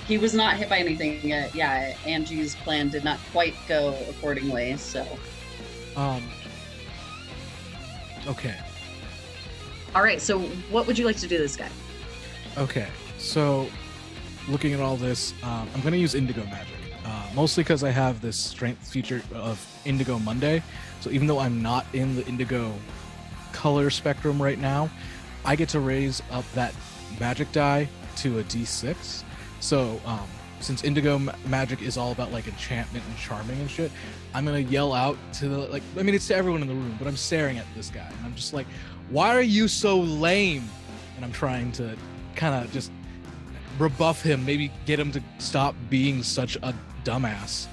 C: He was not hit by anything yet. Yeah, Angie's plan did not quite go accordingly, so.
B: Okay.
C: All right, so what would you like to do to this guy?
B: Okay, so looking at all this, I'm going to use Indigo Magic. Mostly because I have this strength feature of Indigo Monday. So even though I'm not in the Indigo color spectrum right now, I get to raise up that magic die to a D6. So since Indigo Magic is all about like enchantment and charming and shit, I'm going to yell out to the, like, I mean, it's to everyone in the room, but I'm staring at this guy. And I'm just like, why are you so lame? And I'm trying to kind of just rebuff him, maybe get him to stop being such a dumbass.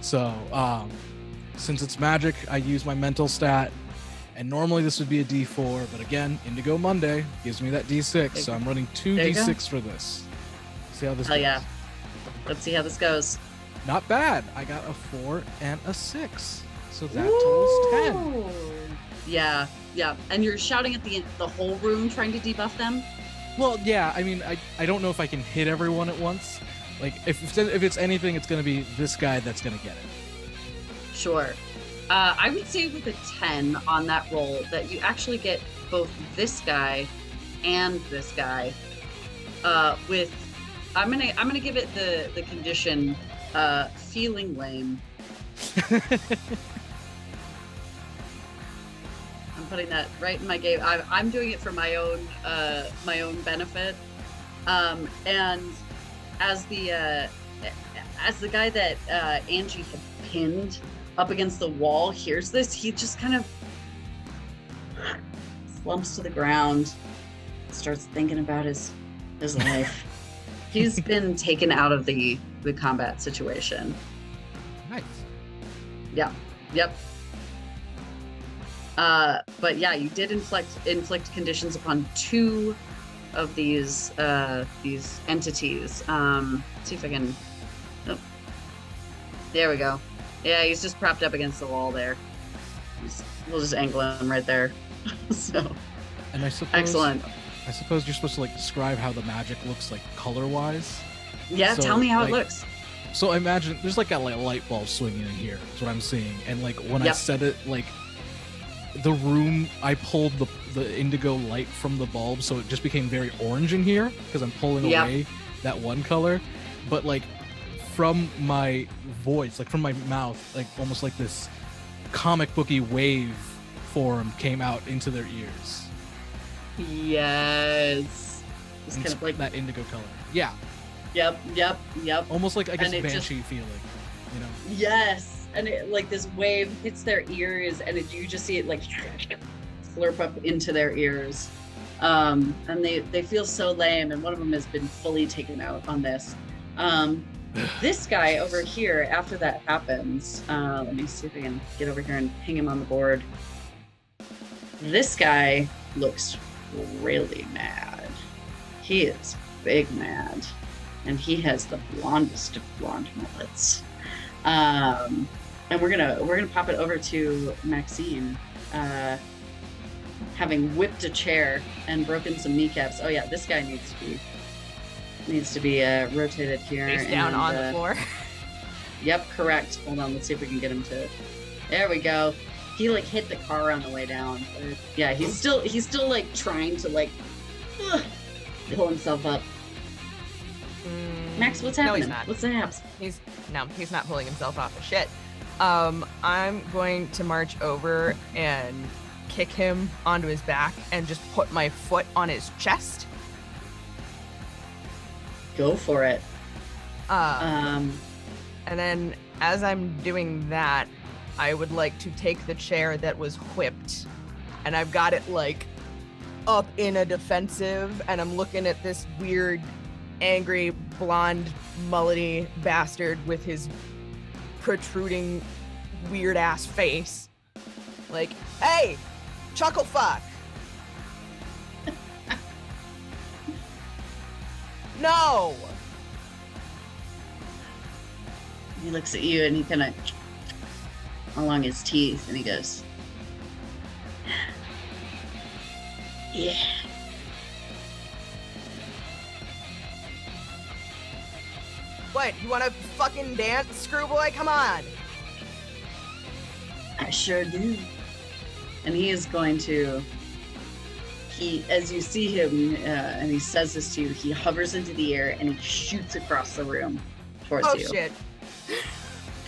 B: So since it's magic, I use my mental stat, and normally this would be a D4, but again, Indigo Monday gives me that D6, so I'm running 2 D6 for this. See how this goes.
C: Yeah. Let's see how this goes.
B: Not bad. I got a 4 and a 6, so that totals 10.
C: Yeah. And you're shouting at the whole room trying to debuff them?
B: Well, yeah, I mean, I don't know if I can hit everyone at once. Like, if it's anything, it's going to be this guy that's going to get it.
C: Sure. I would say with a 10 on that roll that you actually get both this guy and this guy. With I'm gonna give it the condition feeling lame. I'm putting that right in my game. I'm doing it for my own benefit. And as the guy that Angie had pinned up against the wall hears this, he just kind of slumps to the ground, starts thinking about his life. He's been taken out of the combat situation.
B: Nice.
C: Yeah. Yep. But yeah, you did inflict conditions upon 2 of these entities. See if I can. Oh, there we go. Yeah, he's just propped up against the wall there. We'll just angle him right there. So.
B: And I suppose.
C: Excellent.
B: I suppose you're supposed to like describe how the magic looks like color-wise.
C: Yeah,
B: so,
C: tell me how
B: like,
C: it looks.
B: So I imagine there's like a light bulb swinging in here. Is what I'm seeing. And like when I said it, like the room, I pulled the indigo light from the bulb, so it just became very orange in here because I'm pulling away that one color. But like from my voice, like from my mouth, like almost like this comic booky wave form came out into their ears.
C: Yes. It's kind of like
B: that indigo color. Yeah.
C: Yep.
B: Almost like, I guess, banshee feeling, you know?
C: Yes. And it, like this wave hits their ears, and you just see it like slurp up into their ears. And they feel so lame, and one of them has been fully taken out on this. This guy over here, after that happens, let me see if I can get over here and hang him on the board. This guy looks really mad. He is big mad, and he has the blondest of blonde mullets. And we're gonna pop it over to Maxine. having whipped a chair and broken some kneecaps. Oh yeah, this guy needs to be rotated here.
E: Face down on the floor.
C: Yep, correct. Hold on, let's see if we can get him to. There we go. He like hit the car on the way down. Yeah, he's still like trying to like pull himself up. Max, what's happening?
E: No, he's not.
C: What's the haps?
E: He's not pulling himself off of shit. I'm going to march over and kick him onto his back and just put my foot on his chest.
C: Go for it.
E: And then as I'm doing that, I would like to take the chair that was whipped, and I've got it like up in a defensive, and I'm looking at this weird, angry, blonde, mullety bastard with his protruding, weird ass face. Like, hey, chuckle fuck. No.
C: He looks at you and he kind of along his teeth and he goes, yeah.
E: What, you want to fucking dance, Screwboy? Come on.
C: I sure do. And he is going to, as you see him, and he says this to you, he hovers into the air and he shoots across the room towards you.
E: Oh shit.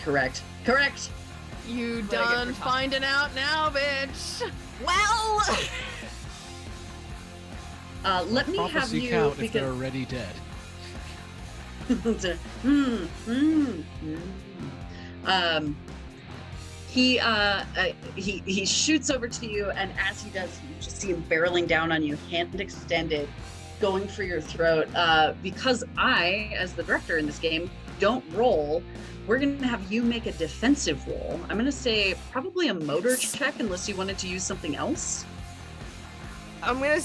C: Correct.
A: You done finding out now, bitch.
E: Well.
C: Let me have
B: Prophecy
C: you
B: count if
C: because
B: they're already dead.
C: He shoots over to you, and as he does, you just see him barreling down on you, hand extended, going for your throat. Because I, as the director in this game, don't roll, we're gonna have you make a defensive roll. I'm gonna say probably a motor check, unless you wanted to use something else.
E: I want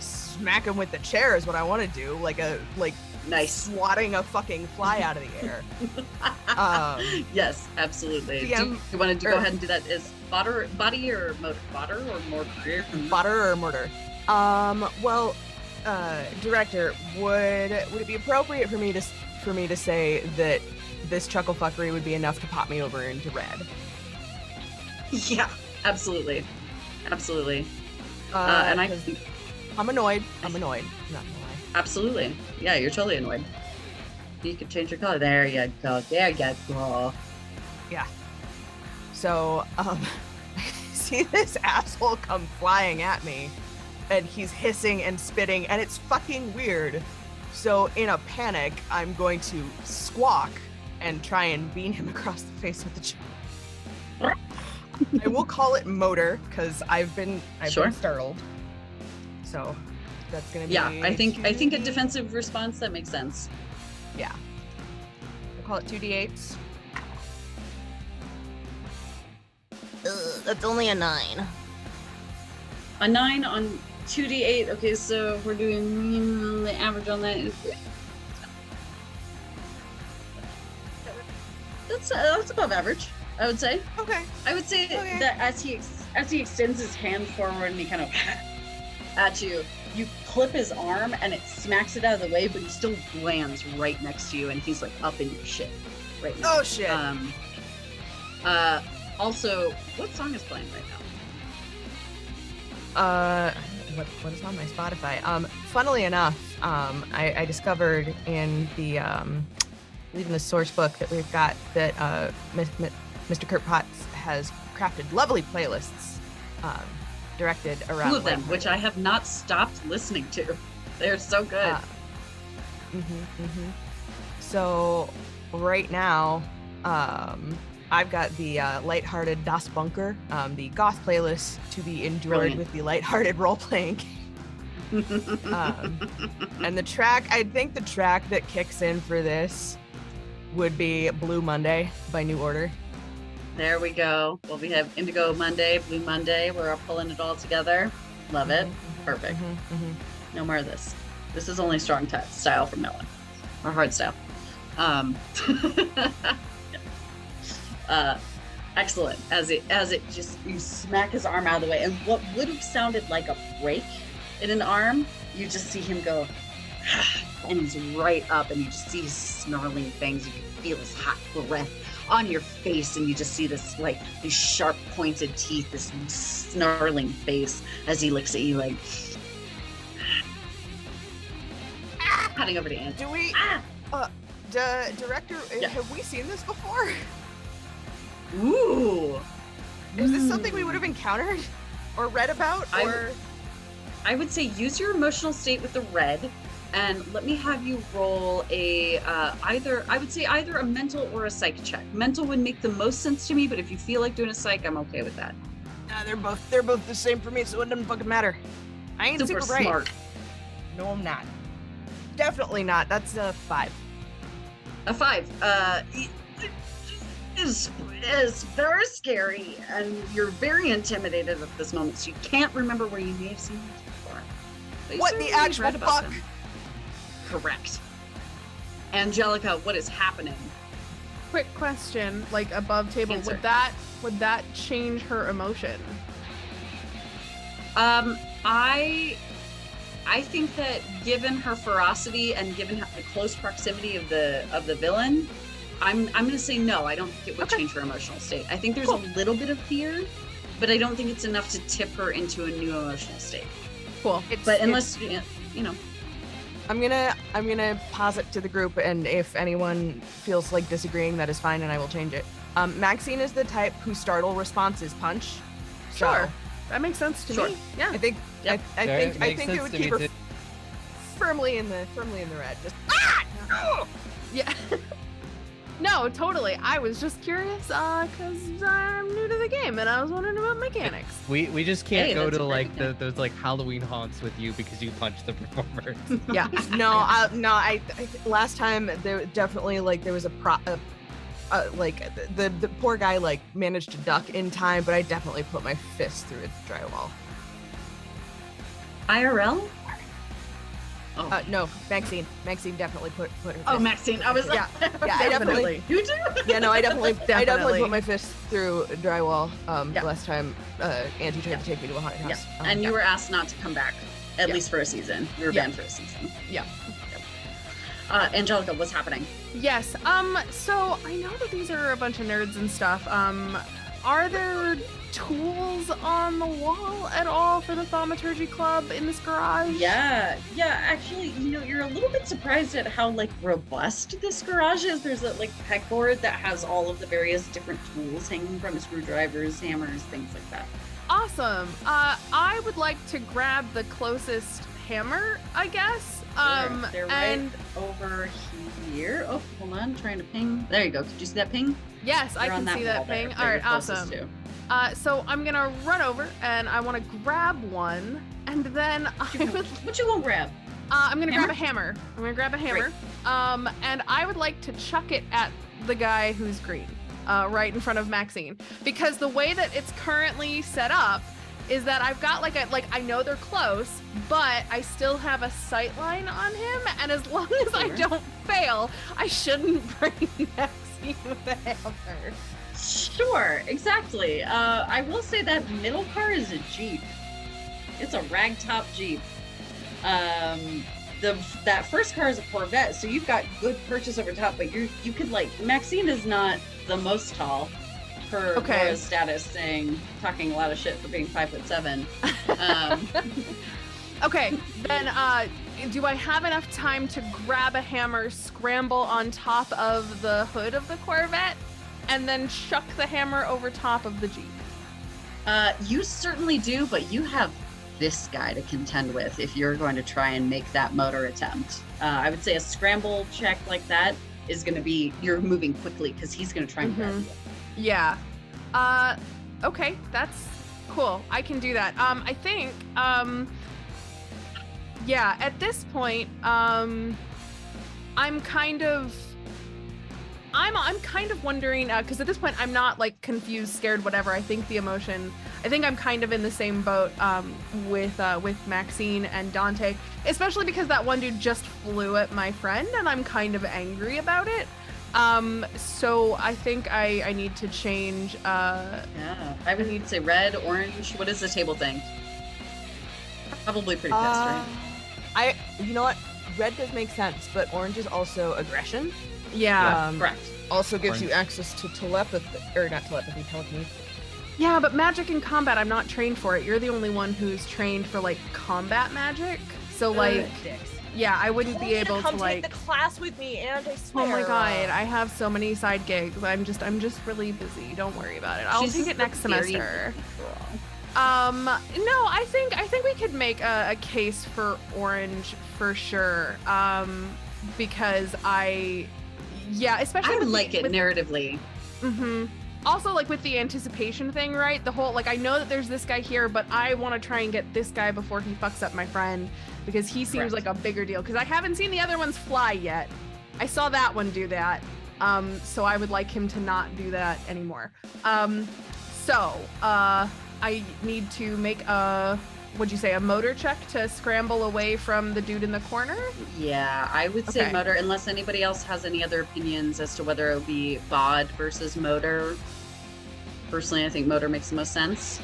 E: to smack him with the chair is what I want to do, like
C: Nice.
E: swatting a fucking fly out of the air.
C: Yes, absolutely.
E: DM,
C: Do you want to go ahead and do that? Is body or motor? Fodder or mortar?
E: Fodder or mortar? Well, director, would it be appropriate for me to say that this chuckle fuckery would be enough to pop me over into red?
C: Yeah, absolutely. And
E: I'm annoyed. I'm not gonna lie.
C: absolutely. Yeah, you're totally annoyed. You could change your color. There you go.
E: Yeah. So, see this asshole come flying at me, and he's hissing and spitting, and it's fucking weird. So, in a panic, I'm going to squawk and try and bean him across the face with the chair. I will call it motor because I've been startled. So that's gonna be.
C: Yeah, I think a defensive response that makes sense.
E: Yeah. We'll call it 2d8s. That's only a 9.
C: A 9 on 2d8. Okay, so we're doing the average on that. That's above average, I would say.
E: Okay.
C: I would say that as he extends his hand forward and he kind of at you, you clip his arm and it smacks it out of the way, but he still lands right next to you and he's like up in your shit right now.
E: Oh shit.
C: Also, what song is playing right now?
E: What is on my Spotify? Funnily enough, I discovered in the even the source book that we've got that Mr. Kurt Potts has crafted lovely playlists directed around
C: 2 of them, which I have not stopped listening to. They're so good.
E: So right now, I've got the Lighthearted Das Bunker, the goth playlist to be endured
C: Brilliant.
E: with the Lighthearted role-playing game. And the track that kicks in for this would be Blue Monday by New Order.
C: There we go. Well, we have Indigo Monday, Blue Monday. We're all pulling it all together. Love it. Perfect. No more of this. This is only strong style from now on, or hard style. Excellent. As it just, you smack his arm out of the way, and what would have sounded like a break in an arm, you just see him go, and he's right up, and you just see his snarling fangs. You can feel his hot breath on your face, and you just see this, like, these sharp pointed teeth, this snarling face as he looks at you like, cutting over to Anne.
E: Do we, director,
C: Yeah.
E: have we seen this before?
C: Ooh.
E: Is this something we would have encountered or read about?
C: I would say use your emotional state with the red, and let me have you roll a either a mental or a psych check. Mental would make the most sense to me, but if you feel like doing a psych, I'm okay with that.
E: They're both the same for me, so it doesn't fucking matter. I ain't super bright.
C: smart.
E: No, I'm not. Definitely not. That's a 5.
C: A 5. Is very scary, and you're very intimidated at this moment, so you can't remember where you may have seen him before. But you
E: What the
C: certainly
E: actual
C: read about
E: fuck?
C: him. Correct. Angelica, what is happening?
A: Quick question, like above table,
C: Answer.
A: would that change her emotion?
C: I think that given her ferocity and given the close proximity of the villain, I'm gonna say no. I don't think it would change her emotional state. I think there's a little bit of fear, but I don't think it's enough to tip her into a new emotional state.
A: Cool.
C: But unless you know,
E: I'm gonna pause it to the group, and if anyone feels like disagreeing, that is fine, and I will change it. Maxine is the type whose startle response is punch. So
A: Sure. That makes sense to
C: Sure.
A: me. Yeah.
E: I think
C: Yep.
E: I think
D: Makes
E: it
D: sense
E: would
D: to
E: keep
D: me
E: her
D: too.
E: firmly in the red. Just
A: Yeah. No, totally. I was just curious because I'm new to the game and I was wondering about mechanics.
D: We just can't
C: Hey,
D: go
C: that's
D: to
C: a
D: like
C: great
D: those like Halloween haunts with you because you punched the performers.
A: Yeah.
E: I last time there definitely like there was like the poor guy like managed to duck in time, but I definitely put my fist through a drywall.
C: IRL. Oh,
E: No, Maxine definitely put her fist.
C: Maxine. I was like,
E: Yeah, I definitely.
C: You do?
E: Yeah, no, I definitely
A: Definitely.
E: put my fist through drywall.
C: Yeah.
E: Last time Auntie tried to take me to a haunted
C: Yeah.
E: house.
C: And you were asked not to come back, at
E: Yeah.
C: least for a season. You were
A: Yeah.
C: banned for a season.
A: Yeah.
C: Angelica, what's happening?
A: Yes. So I know that these are a bunch of nerds and stuff. Are there tools on the wall at all for the thaumaturgy club in this garage?
C: Yeah. Actually, you're a little bit surprised at how like robust this garage is. There's a like pegboard that has all of the various different tools hanging from it, screwdrivers, hammers, things like that.
A: Awesome. I would like to grab the closest hammer, I guess.
C: They're
A: and
C: right over here. Oh, hold on, trying to ping. There you go. Could you see that ping?
A: yes, I
C: They're on
A: can see
C: wall
A: that
C: there.
A: ping.
C: They're
A: All
C: your
A: right,
C: closest
A: awesome.
C: to.
A: So I'm gonna run over and I want to grab one, and then
C: What you gonna grab?
A: I'm gonna grab
C: Hammer?
A: a hammer. I'm gonna grab a hammer. And I would like to chuck it at the guy who's green, right in front of Maxine, because the way that it's currently set up is that I've got I know they're close, but I still have a sight line on him, and as long as I
C: Sure.
A: don't fail, I shouldn't bring Maxine with a hammer.
C: Sure, exactly. I will say that middle car is a Jeep. It's a ragtop Jeep. That first car is a Corvette, so you've got good purchase over top, but you could Maxine is not the most tall. Her
A: Okay.
C: Laura's status talking a lot of shit for being 5'7".
A: Okay, then do I have enough time to grab a hammer, scramble on top of the hood of the Corvette, and then chuck the hammer over top of the Jeep?
C: You certainly do, but you have this guy to contend with if you're going to try and make that motor attempt. I would say a scramble check like that is going to be, you're moving quickly because he's going to try and grab you.
A: Yeah. Okay, that's cool. I can do that. I think, yeah, at this point, I'm kind of wondering, because at this point I'm not like confused, scared, whatever. I think I'm kind of in the same boat with Maxine and Dante, especially because that one dude just flew at my friend and I'm kind of angry about it. So I think I need to change.
C: Yeah, I would need to say red, orange. What is the table thing? Probably pretty fast, right?
E: You know what? Red does make sense, but orange is also aggression.
A: Yeah.
C: Correct.
E: Also gives
B: Orange.
E: you access to telepathy, or not telepathy, telekinesis.
A: Yeah, but magic and combat, I'm not trained for it. You're the only one who's trained for like combat magic. So like, yeah, I wouldn't be able to
E: come
A: like.
E: take the class with me, and I
A: Oh
E: swear.
A: my god, I have so many side gigs. I'm just really busy. Don't worry about it. I'll
C: She's
A: take
C: just
A: it next
C: a very
A: semester.
C: busy girl.
A: No, I think we could make a case for orange for sure. Because especially
C: I would
A: with
C: like it narratively.
A: Mm-hmm. Also, like with the anticipation thing, right? The whole like I know that there's this guy here, but I want to try and get this guy before he fucks up my friend because he seems
C: Correct.
A: like a bigger deal. Because I haven't seen the other ones fly yet. I saw that one do that. So I would like him to not do that anymore. I need to make a motor check to scramble away from the dude in the corner?
C: Yeah, I would say
A: Okay.
C: motor, unless anybody else has any other opinions as to whether it would be bod versus motor. Personally, I think motor makes the most sense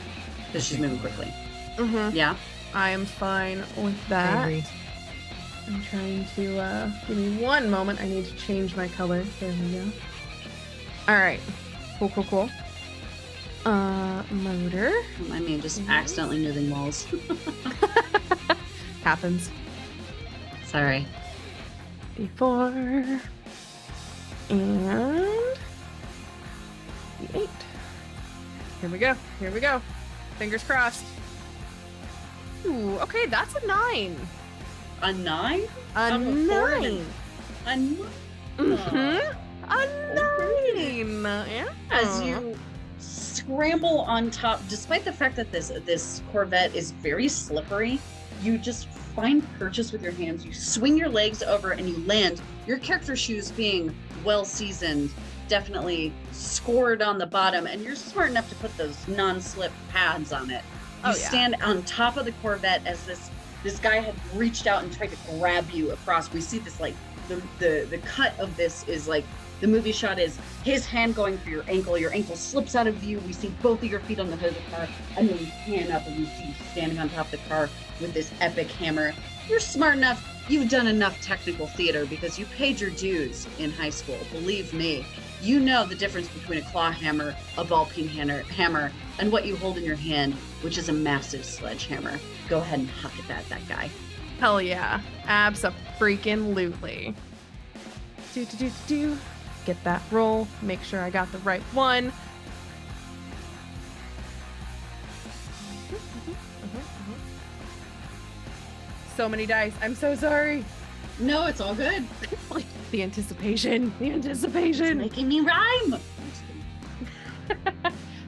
C: because she's moving quickly.
A: Mm-hmm.
C: Yeah.
A: I am fine with
E: I
A: that.
E: agree.
A: I'm trying to give me one moment. I need to change my color. There we go. All right. Cool. Motor
C: I mean, just accidentally moving walls.
A: happens.
C: Sorry.
A: D4 and D8. Here we go. Fingers crossed. Ooh, okay, that's a 9.
C: A 9?
A: A
C: I'm a 4 and
A: 9.
C: A 9.
A: Mm-hmm. A 9. Yeah.
C: As you scramble on top, despite the fact that this Corvette is very slippery, you just find purchase with your hands. You swing your legs over and you land. Your character shoes being well seasoned, definitely scored on the bottom, and you're smart enough to put those non-slip pads on it. You stand on top of the Corvette as this guy had reached out and tried to grab you across. We see this like the cut of this is like the movie shot is his hand going for your ankle slips out of view. We see both of your feet on the hood of the car, and then you pan up and we see you standing on top of the car with this epic hammer. You're smart enough. You've done enough technical theater because you paid your dues in high school. Believe me, you know the difference between a claw hammer, a ball peen hammer, and what you hold in your hand, which is a massive sledgehammer. Go ahead and huck it at that guy.
A: Hell yeah. Abso-freaking-lutely. Do. Get that roll. Make sure I got the right one. So many dice. I'm so sorry.
C: No, it's all good.
A: The anticipation.
C: It's making me rhyme.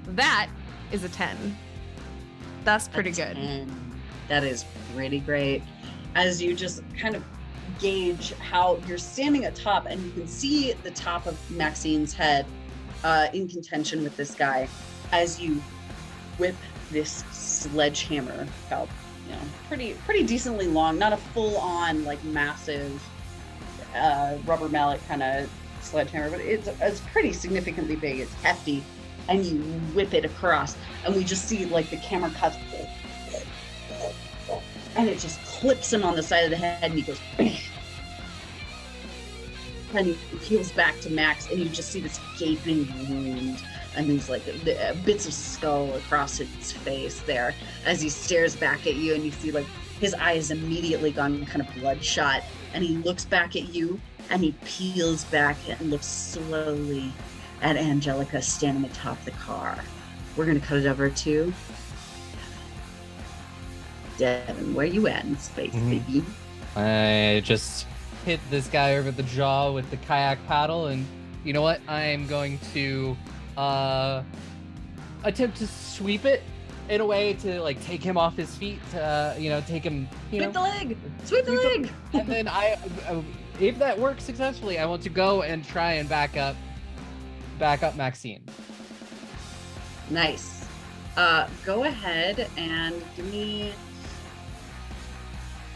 A: That is a 10. That's pretty good.
C: 10. That is pretty great. As you just kind of gauge how you're standing atop and you can see the top of Maxine's head in contention with this guy as you whip this sledgehammer out, pretty decently long, not a full-on like massive rubber mallet kind of sledgehammer, but it's pretty significantly big. It's hefty, and you whip it across, and we just see like the camera cuts, and it just clips him on the side of the head, and he goes bang. And he heals back to Max, and you just see this gaping wound and these like bits of skull across his face there as he stares back at you, and you see like his eyes immediately gone kind of bloodshot, and he looks back at you and he peels back and looks slowly at Angelica standing atop the car. We're gonna cut it over to Devon. Where you at in space, baby?
D: I just hit this guy over the jaw with the kayak paddle, and you know what? I'm going to attempt to sweep it in a way to like take him off his feet, take him,
C: Sweep the leg! Sweep the leg!
D: And then if that works successfully, I want to go and try and back up Maxine.
C: Nice. Go ahead and give me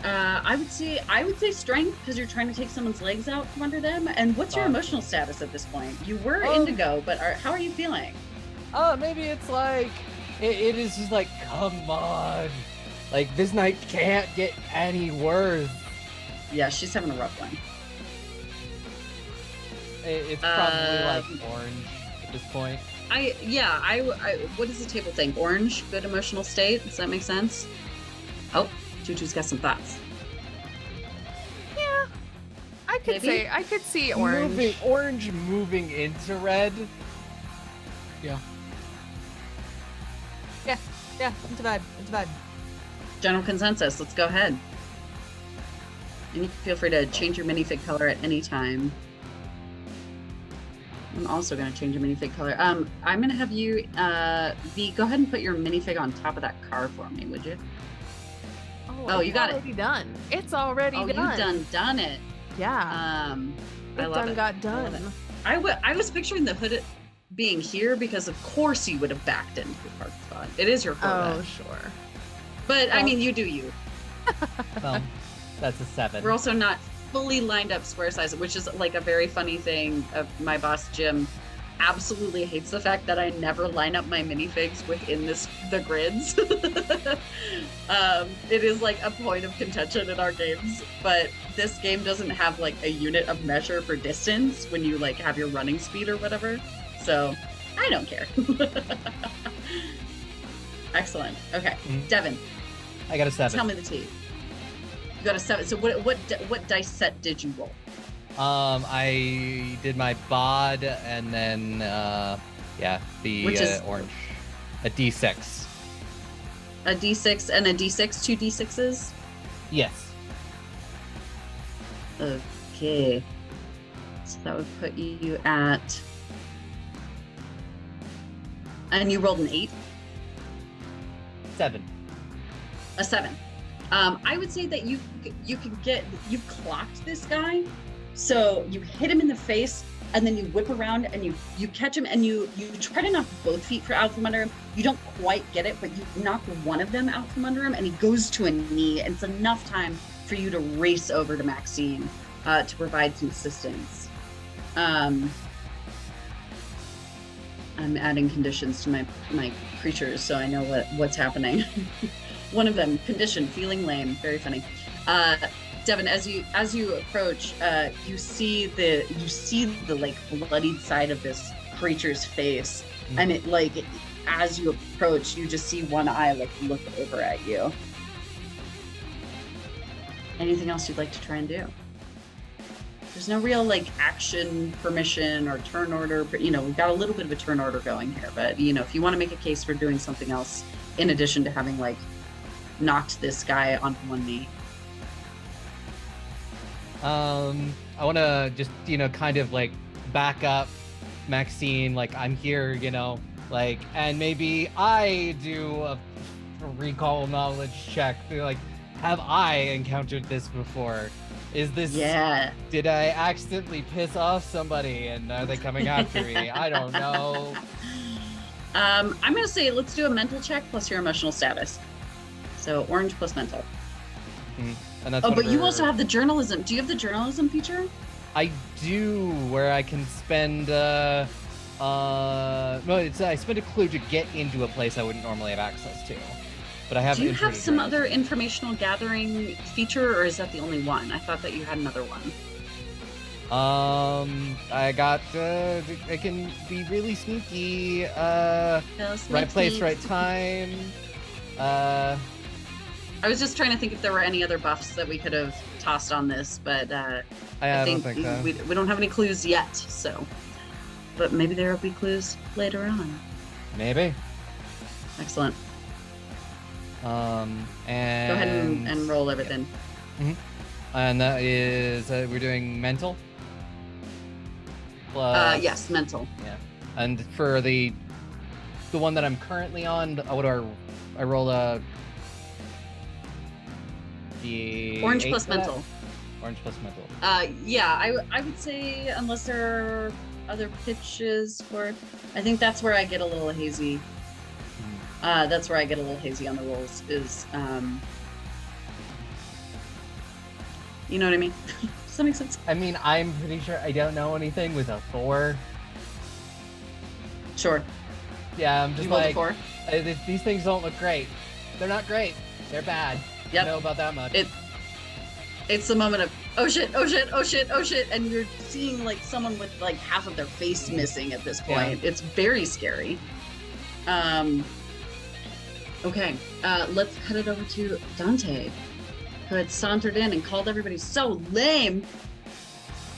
C: I would say strength because you're trying to take someone's legs out from under them. And what's your emotional status at this point? You were indigo, but how are you feeling?
D: Maybe it's like it is just like, come on, like this night can't get any worse.
C: Yeah, she's having a rough one.
D: It's probably like orange at this point.
C: What does the table think? Orange, good emotional state. Does that make sense? Oh, Tutu's got some thoughts.
A: Yeah, I could see orange.
D: Orange moving into red.
B: Yeah.
E: Yeah, it's bad.
C: General consensus. Let's go ahead. And you can feel free to change your minifig color at any time. I'm also going to change your minifig color. I'm going to have you, go ahead and put your minifig on top of that car for me, would you?
A: Oh,
C: you got it.
A: Already done. It's already done.
C: You done it.
A: Yeah.
C: I love it.
A: Got done.
C: I was picturing the hood being here because of course you would have backed into the park spot. It is your Corvette.
A: Oh, sure.
C: But I mean, you do you.
D: Well, that's a 7.
C: We're also not fully lined up square size, which is like a very funny thing. Of my boss Jim absolutely hates the fact that I never line up my minifigs within the grids. It is like a point of contention in our games, but this game doesn't have like a unit of measure for distance when you like have your running speed or whatever. So I don't care. Excellent. Okay, Devon.
D: I got a 7.
C: Tell me the tea. You got a 7. So what dice set did you roll?
D: I did my bod and then
C: Which is
D: orange. A D6.
C: A D6 and a D6, 2 D6s?
D: Yes.
C: Okay. So that would put you at... And you rolled an 8?
D: 7.
C: A 7. I would say that you've clocked this guy. So you hit him in the face and then you whip around and you catch him and you try to knock both feet out from under him. You don't quite get it, but you knock one of them out from under him and he goes to a knee. And it's enough time for you to race over to Maxine to provide some assistance. I'm adding conditions to my creatures so I know what's happening. One of them, condition, feeling lame. Very funny. Devon, as you approach, you see the like bloodied side of this creature's face, and it like as you approach, you just see one eye like look over at you. Anything else you'd like to try and do? There's no real like action permission or turn order. We've got a little bit of a turn order going here, but if you want to make a case for doing something else in addition to having like knocked this guy onto one knee.
D: I want to just, kind of like back up Maxine, like I'm here, like, and maybe I do a recall knowledge check. Like, have I encountered this before? Is this, did I accidentally piss off somebody and are they coming after me? I don't know.
C: I'm going to say, let's do a mental check plus your emotional status. So orange plus mental.
D: And that's
C: but you also have the journalism. Do you have the journalism feature?
D: I do, where I can spend I spend a clue to get into a place I wouldn't normally have access to. But I have.
C: Do you have some other informational gathering feature, or is that the only one? I thought that you had another one.
D: I got I can be really sneaky. Right place, right time.
C: I was just trying to think if there were any other buffs that we could have tossed on this, but I
D: don't think so.
C: We don't have any clues yet, so. But maybe there will be clues later on.
D: Maybe.
C: Excellent.
D: And
C: go ahead and roll everything.
D: Yeah. And that is we're doing mental. Plus,
C: yes, mental.
D: Yeah. And for the one that I'm currently on, what do I roll a
C: orange plus mental.
D: Orange plus mental.
C: Yeah, I would say unless there are other pitches for, I think that's where I get a little hazy. That's where I get a little hazy on the rolls is You know what I mean? Does that make sense?
D: I mean, I'm pretty sure I don't know anything with a 4.
C: Sure.
D: Yeah, I'm just
C: You rolled a
D: like,
C: 4.
D: These things don't look great. They're not great. They're bad.
C: Yep.
D: I know about that much.
C: It's the moment of oh shit, oh shit, oh shit, oh shit, and you're seeing like someone with like half of their face missing at this point.
D: Yeah.
C: It's very scary. Okay, let's head it over to Dante, who had sauntered in and called everybody so lame.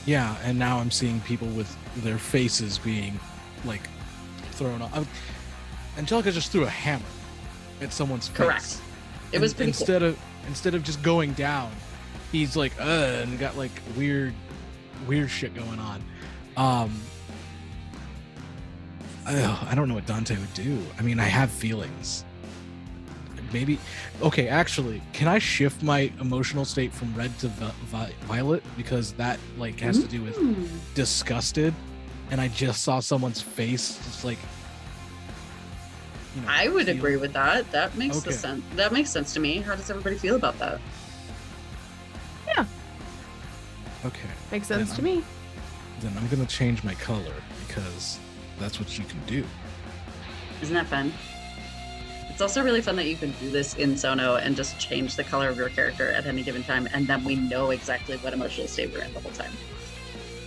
B: Yeah, and now I'm seeing people with their faces being like thrown off. Angelica just threw a hammer at someo's face.
C: Correct. It was pretty cool.
B: Instead of just going down, he's like and got like weird shit going on. I don't know what Dante would do. I mean, I have feelings. Maybe okay, actually, can I shift my emotional state from red to violet, because that like has to do with disgusted, and I just saw someone's face just like, you know,
C: I would agree with that. That makes
B: Okay.
C: sense. That makes sense to me. How does everybody feel about that?
B: Okay,
A: Makes sense
B: Then
A: to me.
B: then I'm gonna change my color because that's what you can do.
C: Isn't that fun? It's also really fun that you can do this in Sono and just change the color of your character at any given time, and then we know exactly what emotional state we're in the whole time.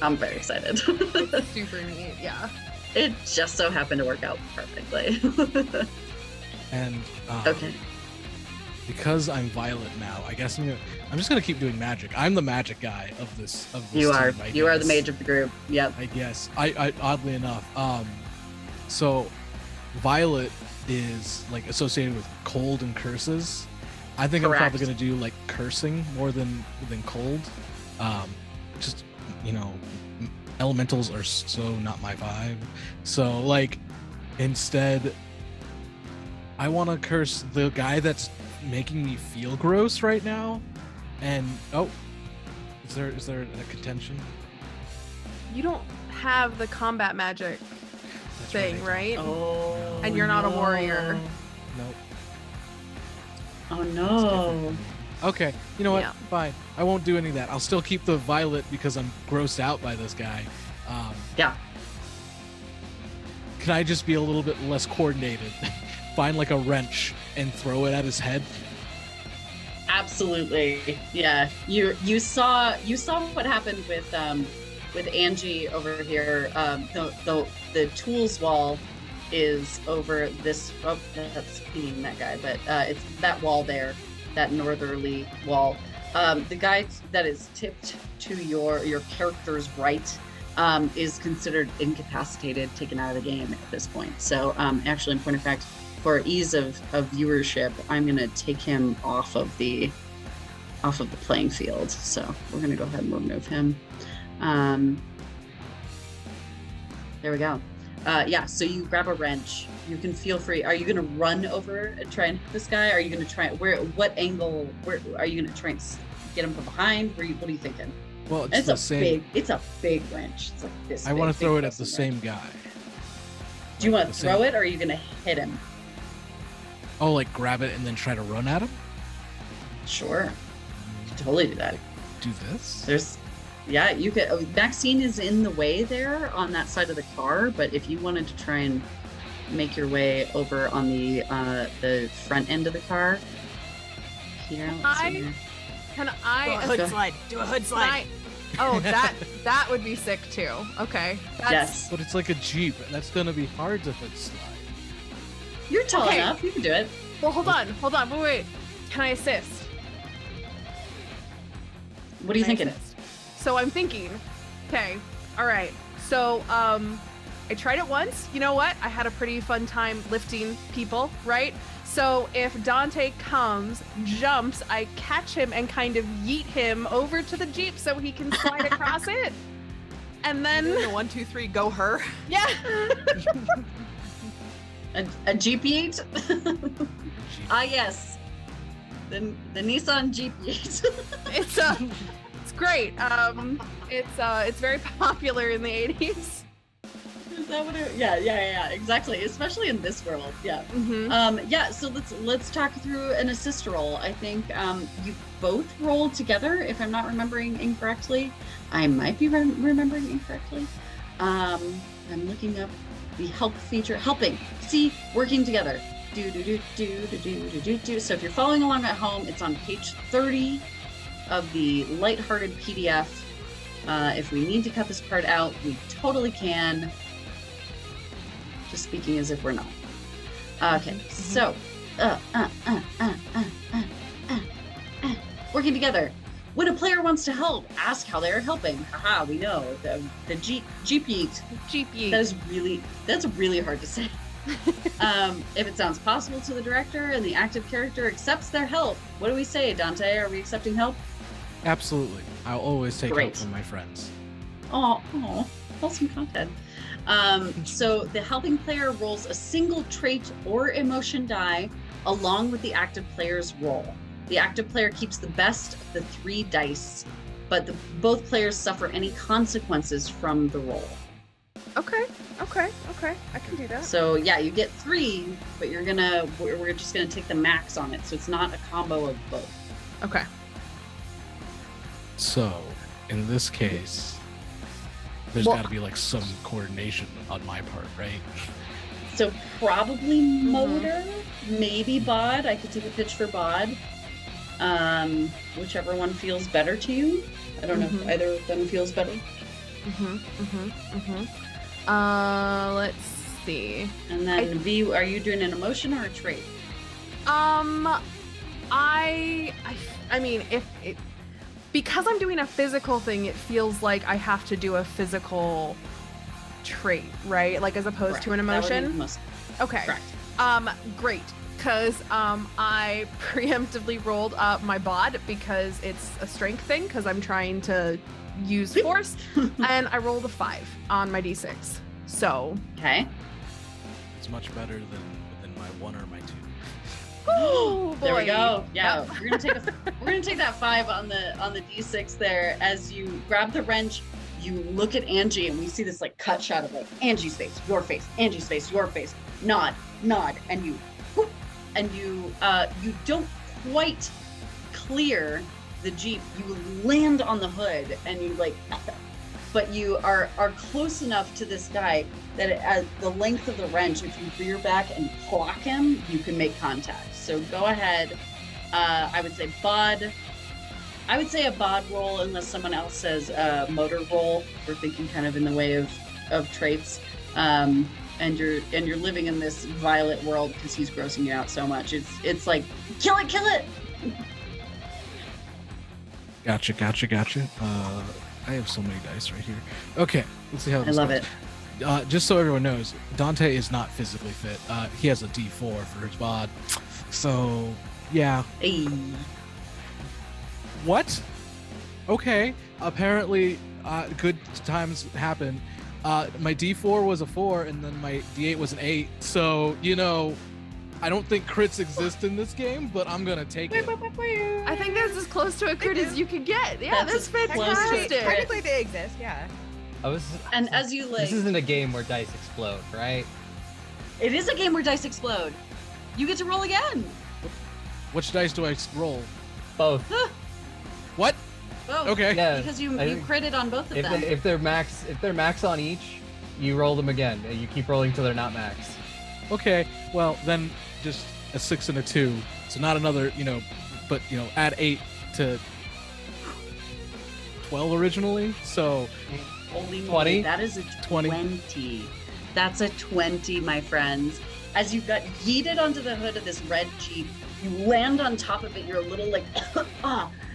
C: I'm very excited.
A: Super neat. Yeah.
C: It just so happened to work out perfectly.
B: And
C: Okay.
B: because I'm violet now, I guess I'm just gonna keep doing magic. I'm the magic guy of this
C: You are.
B: team, I
C: You are the
B: guess.
C: mage of the group. Yep.
B: I guess. I oddly enough. So violet is like associated with cold and curses. I think I'm probably
C: Correct.
B: gonna do like cursing more than cold. Just, you know, elementals are so not my vibe. So like instead I want to curse the guy that's making me feel gross right now. And is there a contention?
A: You don't have the combat magic
B: That's
A: thing, right?
C: Oh.
A: And you're not a warrior.
B: Nope.
C: Oh no.
B: Okay, you know what?
A: Yeah.
B: Fine. I won't do any of that. I'll still keep the violet because I'm grossed out by this guy.
C: Yeah.
B: Can I just be a little bit less coordinated? Find like a wrench and throw it at his head?
C: Absolutely. Yeah. You saw what happened with Angie over here. The tools wall is over this. Oh, that's pinging that guy, but it's that wall there, that northerly wall. The guy that is tipped to your character's right is considered incapacitated, taken out of the game at this point. So actually, in point of fact, for ease of viewership, I'm gonna take him off of the playing field. So we're gonna go ahead and remove him. There we go. Yeah, so you grab a wrench. You can feel free. Are you gonna run over and try and hit this guy? Are you gonna try? What angle? Where are you gonna try and get him from behind? What are you thinking?
B: Well,
C: It's
B: the
C: a
B: same.
C: big wrench. It's like this.
B: I want to throw it at the
C: crescent
B: same
C: wrench.
B: guy.
C: Do you
B: Like
C: want to
B: the
C: throw
B: same-
C: it, or are you gonna hit him?
B: Oh, like grab it and then try to run at him?
C: Sure, you can totally do that.
B: Do this?
C: Yeah, you could. Maxine is in the way there on that side of the car, but if you wanted to try and make your way over on the front end of the car, here. Let's see here.
A: Can
E: Do a
A: I?
E: hood slide. Do a hood slide.
A: Oh, that would be sick too. Okay.
C: Yes,
B: But it's like a Jeep. That's gonna be hard to hood slide.
C: you're tall
A: Okay.
C: enough. You can do it.
A: Well, hold on. Wait. Can I assist?
C: What are you
A: Can I
C: thinking?
A: assist? So I'm thinking. Okay. All right. So I tried it once. You know what? I had a pretty fun time lifting people. Right. So if Dante comes, jumps, I catch him and kind of yeet him over to the Jeep so he can slide across it. And then,
E: The 1, 2, 3, go her.
A: yeah.
C: A Jeep Yeet?
B: Jeep.
C: Ah, yes. The Nissan Jeep Yeet.
A: It's great. It's very popular in the 80s.
C: That would yeah, exactly. Especially in this world. Yeah.
A: Mm-hmm.
C: So let's talk through an assist roll. I think you both rolled together, if I'm not remembering incorrectly. I might be remembering incorrectly. I'm looking up the help feature. Helping. See, working together. So if you're following along at home, it's on page 30 of the Lighthearted PDF. If we need to cut this part out, we totally can. Just speaking as if we're not. Okay, so working together. When a player wants to help, ask how they are helping. Haha, we know the GP. That's really hard to say. If it sounds possible to the director and the active character accepts their help, what do we say, Dante? Are we accepting help?
B: Absolutely. I'll always take help
C: Great.
B: from my friends.
C: Oh, wholesome content. So the helping player rolls a single trait or emotion die along with the active player's roll. The active player keeps the best of the 3 dice, but both players suffer any consequences from the roll.
A: Okay. I can do that.
C: So yeah, you get 3, but we're just gonna take the max on it, so it's not a combo of both.
A: Okay.
B: So, in this case, there's got to be like some coordination on my part, right?
C: So probably motor, maybe bod. I could take a pitch for bod. Whichever one feels better to you. I don't know if either of them feels better.
A: Let's see.
C: And then V, are you doing an emotion or a trait?
A: I mean, because I'm doing a physical thing, it feels like I have to do a physical trait, right? Like as opposed to an emotion. Okay.
C: Correct.
A: Great. Because I preemptively rolled up my bod because it's a strength thing because I'm trying to use force, and I rolled a 5 on my d6. So.
C: Okay.
B: It's much better than my 1 or my 2.
A: Oh boy.
C: There we go. Yeah,
A: Yep.
C: we're gonna take that 5 on the d6 there. As you grab the wrench, you look at Angie, and we see this like cut shot of like Angie's face, your face, Angie's face, your face. Nod, and you, whoop, and you don't quite clear the Jeep. You land on the hood, and you like, but you are close enough to this guy that at the length of the wrench, if you rear back and clock him, you can make contact. So go ahead. I would say bod. I would say a bod roll unless someone else says motor roll. We're thinking kind of in the way of traits. And you're living in this Violet world because he's grossing you out so much. It's like kill it.
B: Gotcha. I have so many dice right here. Okay, let's see how this
C: I love
B: goes.
C: it.
B: Just so everyone knows, Dante is not physically fit. He has a D4 for his bod. So, yeah.
C: Hey.
B: What? Okay. Apparently, good times happen. My D4 was a 4, and then my D8 was an 8. So, I don't think crits exist in this game, but I'm gonna take it.
A: I think that's as close to a crit as you can get. Yeah,
C: That's
A: that's
C: as close to a
A: fantastic.
C: crit.
E: Technically, they exist. Yeah.
C: And as you like,
D: This isn't a game where dice explode, right?
C: it is a game where dice explode. You get to roll again.
B: Which dice do I roll?
D: Both.
B: What?
C: Oh,
B: Okay.
D: Yeah.
C: because you
D: I think
C: critted on both of them.
D: If they're max on each, you roll them again. And you keep rolling till they're not max.
B: Okay. Well, then just a 6 and a 2. So not another, but add 8 to 12 originally. So
C: Holy
D: 20?
C: moly, that is a
B: 20.
C: 20. That's a 20, my friends. As you got yeeted onto the hood of this red Jeep, you land on top of it. You're a little like,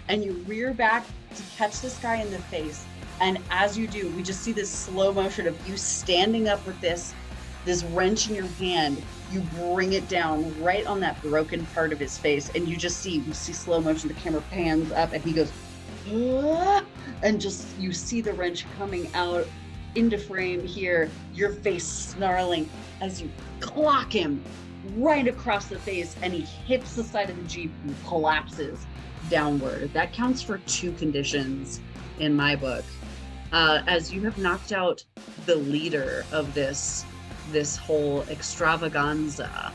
C: and you rear back to catch this guy in the face. And as you do, we just see this slow motion of you standing up with this wrench in your hand. You bring it down right on that broken part of his face, and you see slow motion. The camera pans up, and he goes, and just you see the wrench coming out into frame here. Your face snarling as you clock him right across the face, and he hits the side of the Jeep and collapses downward. That counts for 2 conditions in my book. as you have knocked out the leader of this whole extravaganza.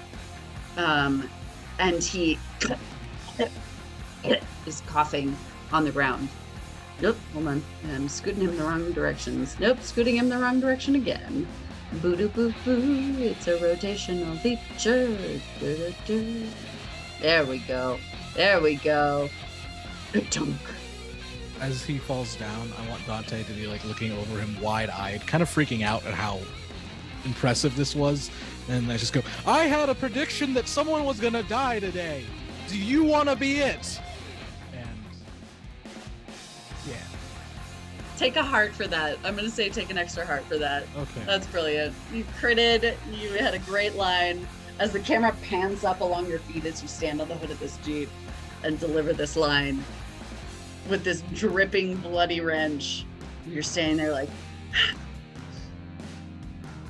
C: And he is coughing on the ground. Nope, hold on. I'm scooting him the wrong directions. Nope, scooting him the wrong direction again. Boo doo boo boo, it's a rotational feature. Doo-doo-doo. There we go. There we go. Dunk.
B: As he falls down, I want Dante to be like looking over him wide-eyed, kind of freaking out at how impressive this was. And I just go, I had a prediction that someone was gonna die today. Do you want to be it? And yeah.
C: Take a heart for that. I'm going to say take an extra heart for that.
B: Okay.
C: That's brilliant. You critted. You had a great line. As the camera pans up along your feet as you stand on the hood of this Jeep and deliver this line with this dripping bloody wrench. You're standing there like...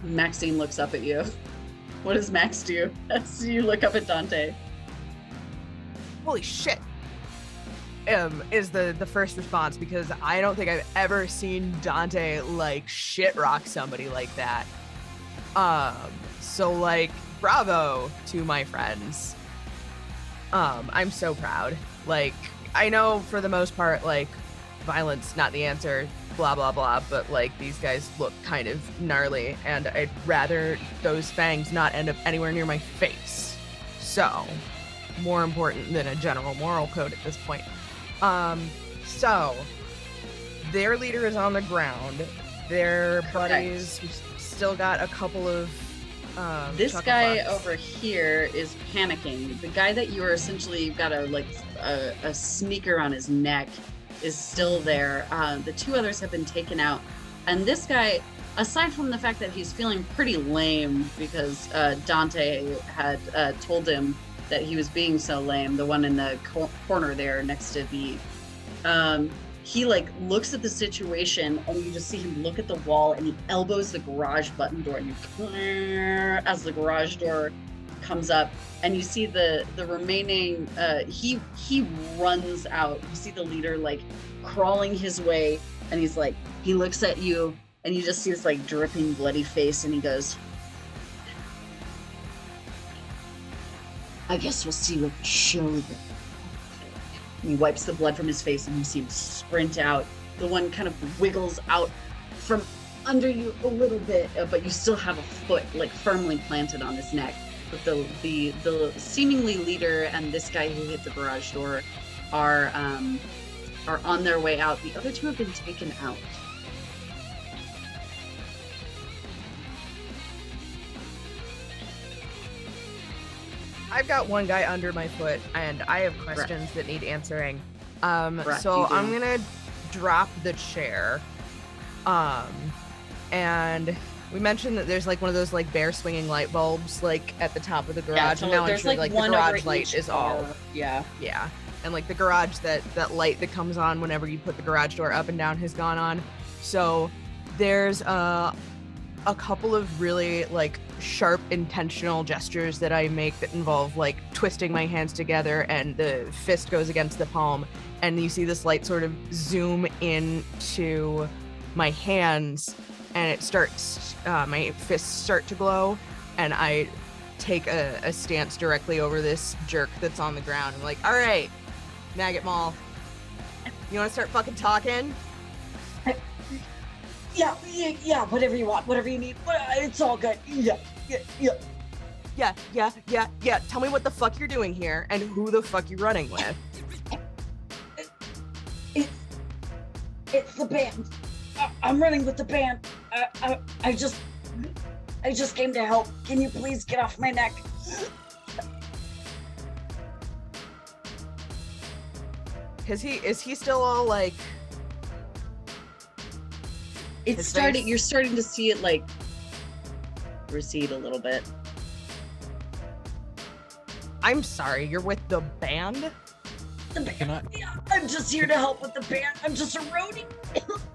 C: Maxine looks up at you. What does Max do as you look up at Dante?
E: Holy shit. Is the first response, because I don't think I've ever seen Dante like shit rock somebody like that. So like bravo to my friends. I'm so proud. Like, I know for the most part, like, violence not the answer, blah blah blah, but like these guys look kind of gnarly and I'd rather those fangs not end up anywhere near my face. So more important than a general moral code at this point. So their leader is on the ground. Their buddies, we've still got a couple of
C: this
E: chuckle
C: guy
E: bucks.
C: over here is panicking. The guy that you are essentially, you've got a sneaker on his neck is still there. The two others have been taken out. And this guy, aside from the fact that he's feeling pretty lame because Dante had told him that he was being so lame, the one in the corner there next to the, he like looks at the situation and you just see him look at the wall and he elbows the garage button door and you as the garage door comes up and you see the remaining, he runs out. You see the leader like crawling his way and he's like, he looks at you and you just see his like dripping bloody face and he goes, I guess we'll see what the show then. And he wipes the blood from his face and you see him sprint out. The one kind of wiggles out from under you a little bit, but you still have a foot like firmly planted on his neck. But the seemingly leader and this guy who hit the garage door are on their way out. The other two have been taken out.
E: I've got one guy under my foot and I have questions that need answering.
C: Correct,
E: So
C: you do.
E: I'm gonna drop the chair. And we mentioned that there's like one of those like bear swinging light bulbs like at the top of the garage. And now I'm
C: there's
E: sure like the
C: one
E: garage
C: over
E: light
C: each
E: is all.
C: car. Yeah.
E: Yeah. And like the garage, that light that comes on whenever you put the garage door up and down has gone on. So there's a couple of really like sharp intentional gestures that I make that involve like twisting my hands together and the fist goes against the palm and you see this light sort of zoom into my hands and it starts, my fists start to glow and I take a stance directly over this jerk that's on the ground. I'm like, all right, Maggot Mall, you want to start fucking talking?
F: Yeah, whatever you want, whatever you need. It's all good. Yeah.
E: Yeah. Tell me what the fuck you're doing here and who the fuck you're running with.
F: It's the band. I'm running with the band. I just came to help. Can you please get off my neck?
E: Is he still all like?
C: It's
E: His
C: starting.
E: face?
C: You're starting to see it like recede a little bit.
E: I'm sorry, you're with the band?
F: The band.
B: Can I
F: Yeah, I'm just here to help with the band. I'm just a roadie.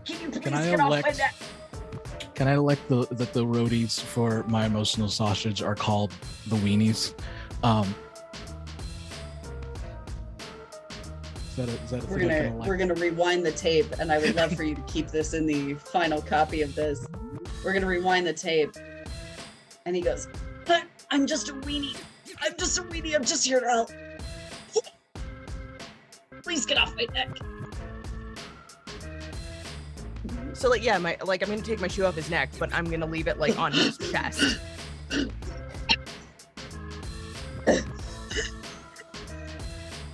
F: Can you please
B: I
F: get off my
B: elect-
F: neck?
B: can I elect that the roadies for my emotional sausage are called the weenies? Is that a
C: We're
B: thing I kinda like?
C: gonna rewind the tape, and I would love for you to keep this in the final copy of this. We're gonna rewind the tape, and he goes,
F: I'm just a weenie. I'm just a weenie. I'm just here to help. Please get off my neck.
E: So like, yeah, I'm gonna take my shoe off his neck, but I'm gonna leave it like on his chest.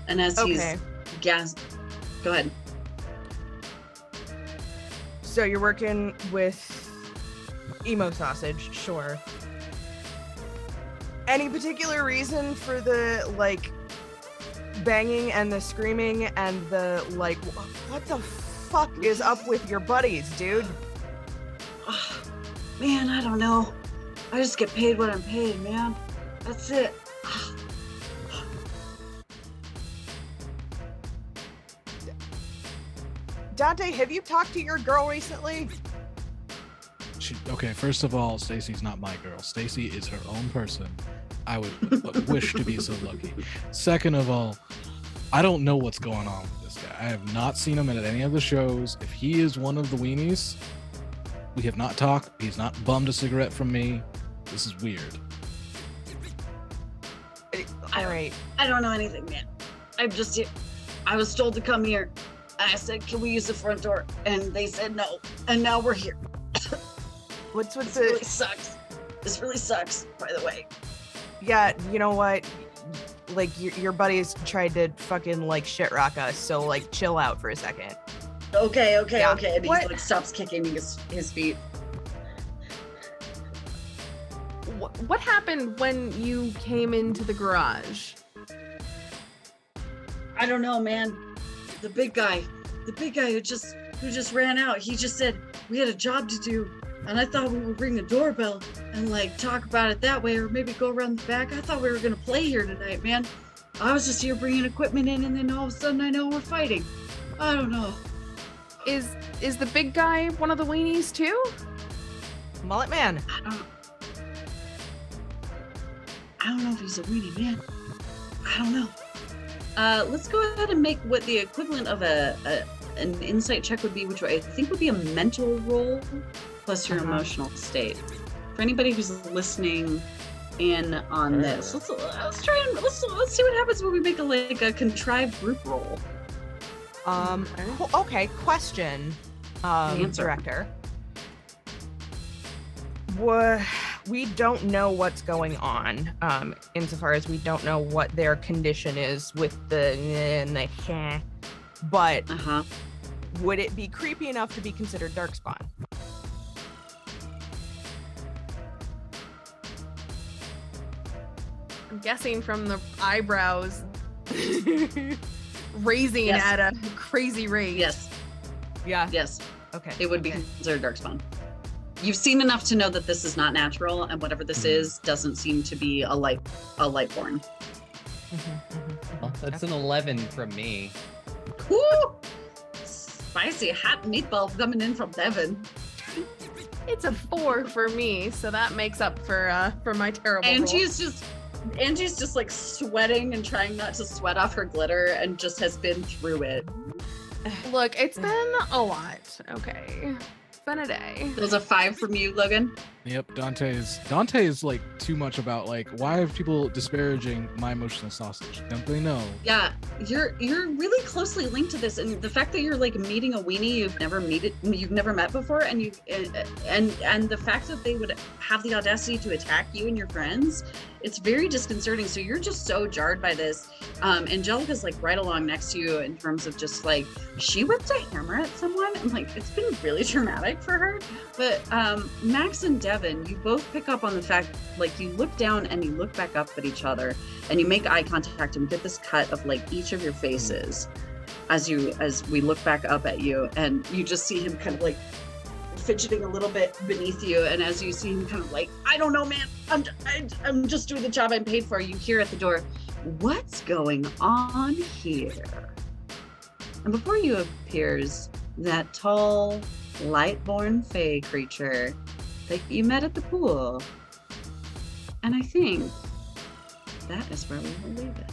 C: and as
E: Okay.
C: he's go ahead.
E: So you're working with emo sausage, sure. Any particular reason for the like banging and the screaming and the like? What the fuck is up with your buddies, dude?
F: Oh, man, I don't know. I just get paid what I'm paid, man. That's it.
E: Dante, have you talked to your girl recently?
B: Okay, first of all, Stacy's not my girl. Stacy is her own person. I would wish to be so lucky. Second of all, I don't know what's going on with this guy. I have not seen him at any of the shows. If he is one of the weenies, we have not talked. He's not bummed a cigarette from me. This is weird.
E: All right.
F: I don't know anything, man. I'm just here. I was told to come here. I said, can we use the front door? And they said no. And now we're here.
E: What's with
F: This
E: the?
F: really sucks. This really sucks, by the way.
E: Yeah, you know what? Like your buddies tried to fucking like shit rock us, so like chill out for a second.
F: Okay.
E: Yeah.
F: And he
E: What?
F: like stops kicking his feet.
A: What happened when you came into the garage?
F: I don't know, man. The big guy who just ran out. He just said we had a job to do, and I thought we would ring the doorbell and like talk about it that way, or maybe go around the back. I thought we were gonna play here tonight, man. I was just here bringing equipment in, and then all of a sudden I know we're fighting. I don't know.
A: Is the big guy one of the weenies too?
E: Mullet man.
F: I don't know if he's a weenie, man. I don't know.
C: Let's go ahead and make what the equivalent of an insight check would be, which I think would be a mental roll plus your emotional state. For anybody who's listening in on this, let's see what happens when we make a contrived group roll.
E: Okay. Question.
C: Answer.
E: Director. We don't know what's going on, insofar as we don't know what their condition is with the but would it be creepy enough to be considered darkspawn?
A: I'm guessing from the eyebrows raising
C: Yes.
A: at a crazy rate.
C: Yes,
E: Yeah.
C: yes,
E: Okay.
C: it would be considered darkspawn. You've seen enough to know that this is not natural, and whatever this is doesn't seem to be a lightborn.
D: Well, that's an 11 from me.
C: Woo! Spicy hot meatball coming in from Devon.
A: It's a 4 for me, so that makes up for my terrible roll.
C: Angie's just like sweating and trying not to sweat off her glitter, and just has been through it.
A: Look, it's been a lot. Okay. It's been a day.
C: There's a 5 from you, Logan.
B: Yep, Dante is like too much about like, why are people disparaging my emotional sausage? Don't they know?
C: Yeah, you're really closely linked to this, and the fact that you're like meeting a weenie you've never met before, and and the fact that they would have the audacity to attack you and your friends, it's very disconcerting. So you're just so jarred by this. Angelica's like right along next to you in terms of just like, she whipped a hammer at someone, and like it's been really traumatic for her. But Max and Devon, you both pick up on the fact, like you look down and you look back up at each other, and you make eye contact and get this cut of like each of your faces as we look back up at you, and you just see him kind of like fidgeting a little bit beneath you, and as you see him kind of like, I don't know, man, I'm just doing the job I'm paid for, you hear at the door, what's going on here? And before you appears that tall, lightborn fae creature that you met at the pool. And I think that is where we will leave it.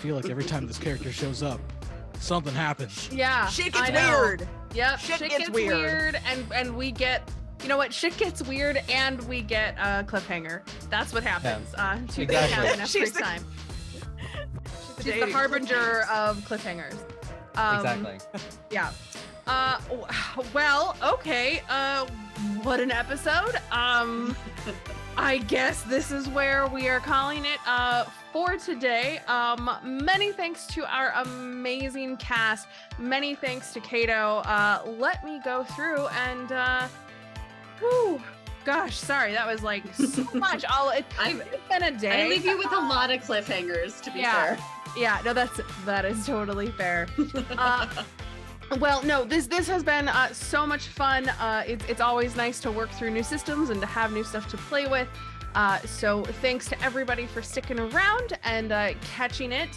B: feel like every time this character shows up, something happens.
A: Yeah.
E: Shit
A: I
E: gets
A: know.
E: weird.
A: Yep.
E: Shit
A: Shit
E: gets
A: gets
E: weird.
A: weird, and we get. You know what? Shit gets weird, and we get a cliffhanger. That's what happens. Two things
D: Exactly.
A: happen every
E: She's the-
A: time. She's the
E: dating
A: harbinger of cliffhangers.
D: Exactly.
A: Yeah. Well, okay. What an episode. I guess this is where we are calling it for today. Many thanks to our amazing cast. Many thanks to Caito. Let me go through and whew, gosh, sorry, that was like so much. It's been a day.
C: I leave you with a lot of cliffhangers, to be
A: Yeah.
C: fair.
A: Yeah, no, that is totally fair. Well, no, this has been so much fun. It's always nice to work through new systems and to have new stuff to play with. So thanks to everybody for sticking around and catching it.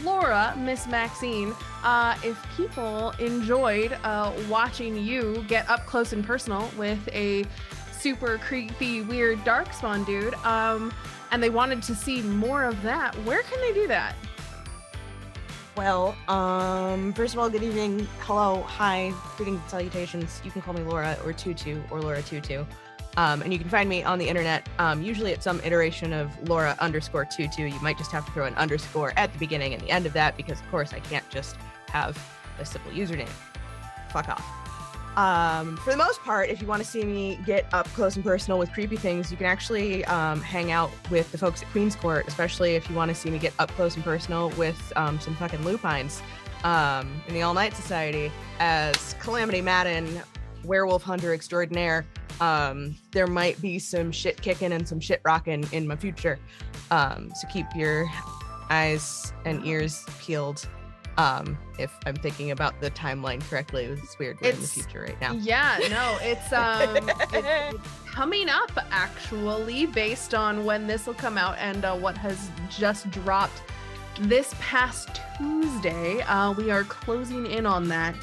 A: Laura, Miss Maxine, if people enjoyed watching you get up close and personal with a super creepy, weird darkspawn dude, and they wanted to see more of that, where can they do that?
E: Well, first of all, good evening, hello, hi, greetings and salutations. You can call me Laura or Tutu or Laura Tutu. And you can find me on the internet, usually at some iteration of Laura_Tutu. You might just have to throw an underscore at the beginning and the end of that because, of course, I can't just have a simple username. Fuck off. For the most part, if you want to see me get up close and personal with creepy things, you can actually hang out with the folks at Queen's Court, especially if you want to see me get up close and personal with some fucking lupines in the All Night Society as Calamity Madden, werewolf hunter extraordinaire. There might be some shit kicking and some shit rocking in my future. So keep your eyes and ears peeled. If I'm thinking about the timeline correctly, it's weird. We're in the future right now.
A: Yeah, no, it's coming up actually based on when this will come out and what has just dropped this past Tuesday. We are closing in on that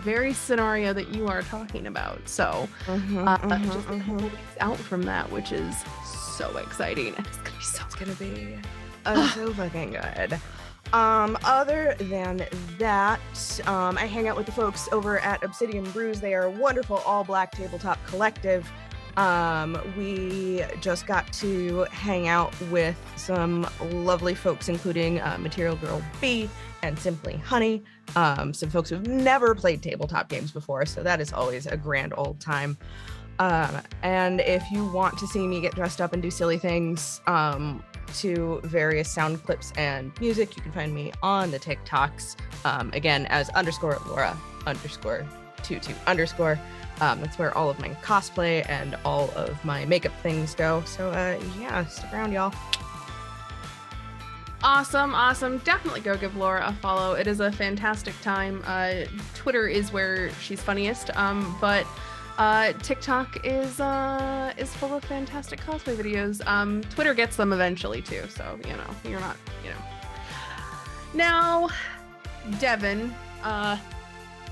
A: very scenario that you are talking about. So just a couple weeks out from that, which is so exciting. And it's gonna be
E: So fucking good. Other than that, I hang out with the folks over at Obsidian Brews. They are a wonderful all-black tabletop collective. We just got to hang out with some lovely folks, including Material Girl B and Simply Honey, some folks who've never played tabletop games before, so that is always a grand old time. And if you want to see me get dressed up and do silly things to various sound clips and music, you can find me on the TikToks, again, as _Laura_Tutu_. That's where all of my cosplay and all of my makeup things go. So yeah, stick around, y'all.
A: Awesome. Definitely go give Laura a follow. It is a fantastic time. Twitter is where she's funniest, but TikTok is full of fantastic cosplay videos. Twitter gets them eventually too, so you're not. Now, Devon,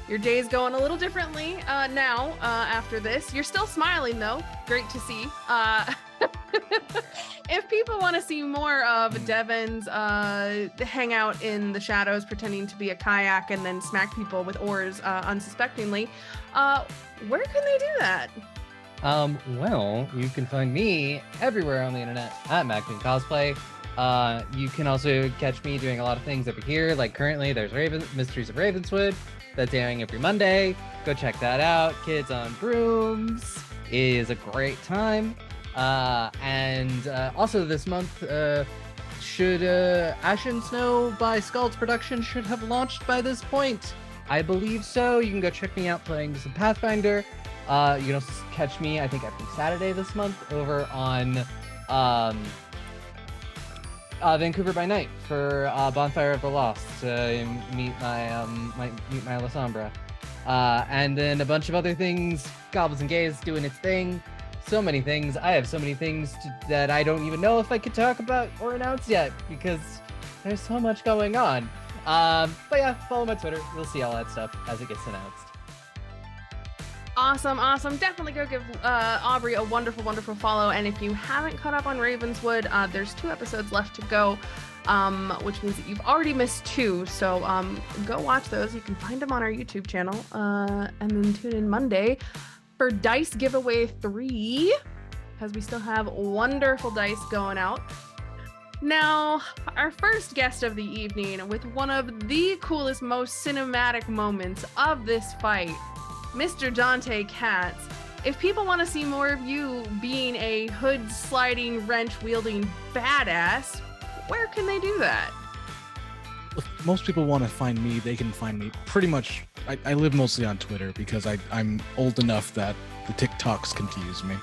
A: your day's going a little differently now after this. You're still smiling though. Great to see. If people want to see more of Devon's hangout in the shadows, pretending to be a kayak and then smack people with oars unsuspectingly, where can they do that?
D: Well, you can find me everywhere on the internet at Maxine Cosplay. You can also catch me doing a lot of things over here. Like currently, there's Mysteries of Ravenswood that's airing every Monday. Go check that out. Kids on Brooms is a great time. And also this month, should Ash and Snow by Scald's Production should have launched by this point. I believe so. You can go check me out playing some Pathfinder. You can also catch me, I think every Saturday this month, over on Vancouver by Night for Bonfire of the Lost to meet my La Sombra. And then a bunch of other things. Goblins and Gays doing its thing. So many things. I have so many things that I don't even know if I could talk about or announce yet because there's so much going on. But yeah, follow my Twitter. You'll see all that stuff as it gets announced.
A: Awesome. Definitely go give Aubrey a wonderful follow. And if you haven't caught up on Ravenswood, there's 2 episodes left to go. which means that you've already missed 2. So go watch those. You can find them on our YouTube channel, and then tune in Monday for Dice Giveaway 3, because we still have wonderful dice going out. Now, our first guest of the evening, with one of the coolest, most cinematic moments of this fight, Mr. Dante Katz. If people want to see more of you being a hood-sliding, wrench-wielding badass, where can they do that?
B: If most people want to find me, they can find me pretty much. I live mostly on Twitter because I'm old enough that the TikToks confuse me.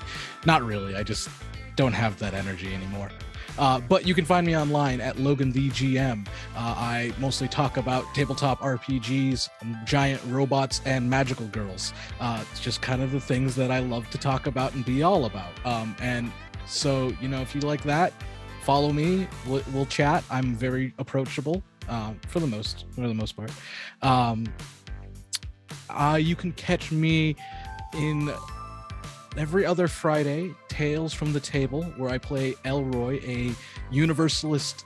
B: Not really, I just don't have that energy anymore. But you can find me online at Logan the GM. I mostly talk about tabletop RPGs, giant robots, and magical girls. It's just kind of the things that I love to talk about and be all about. And so, if you like that, follow me. We'll chat. I'm very approachable for the most part. You can catch me in every other Friday, Tales from the Table, where I play Elroy, a universalist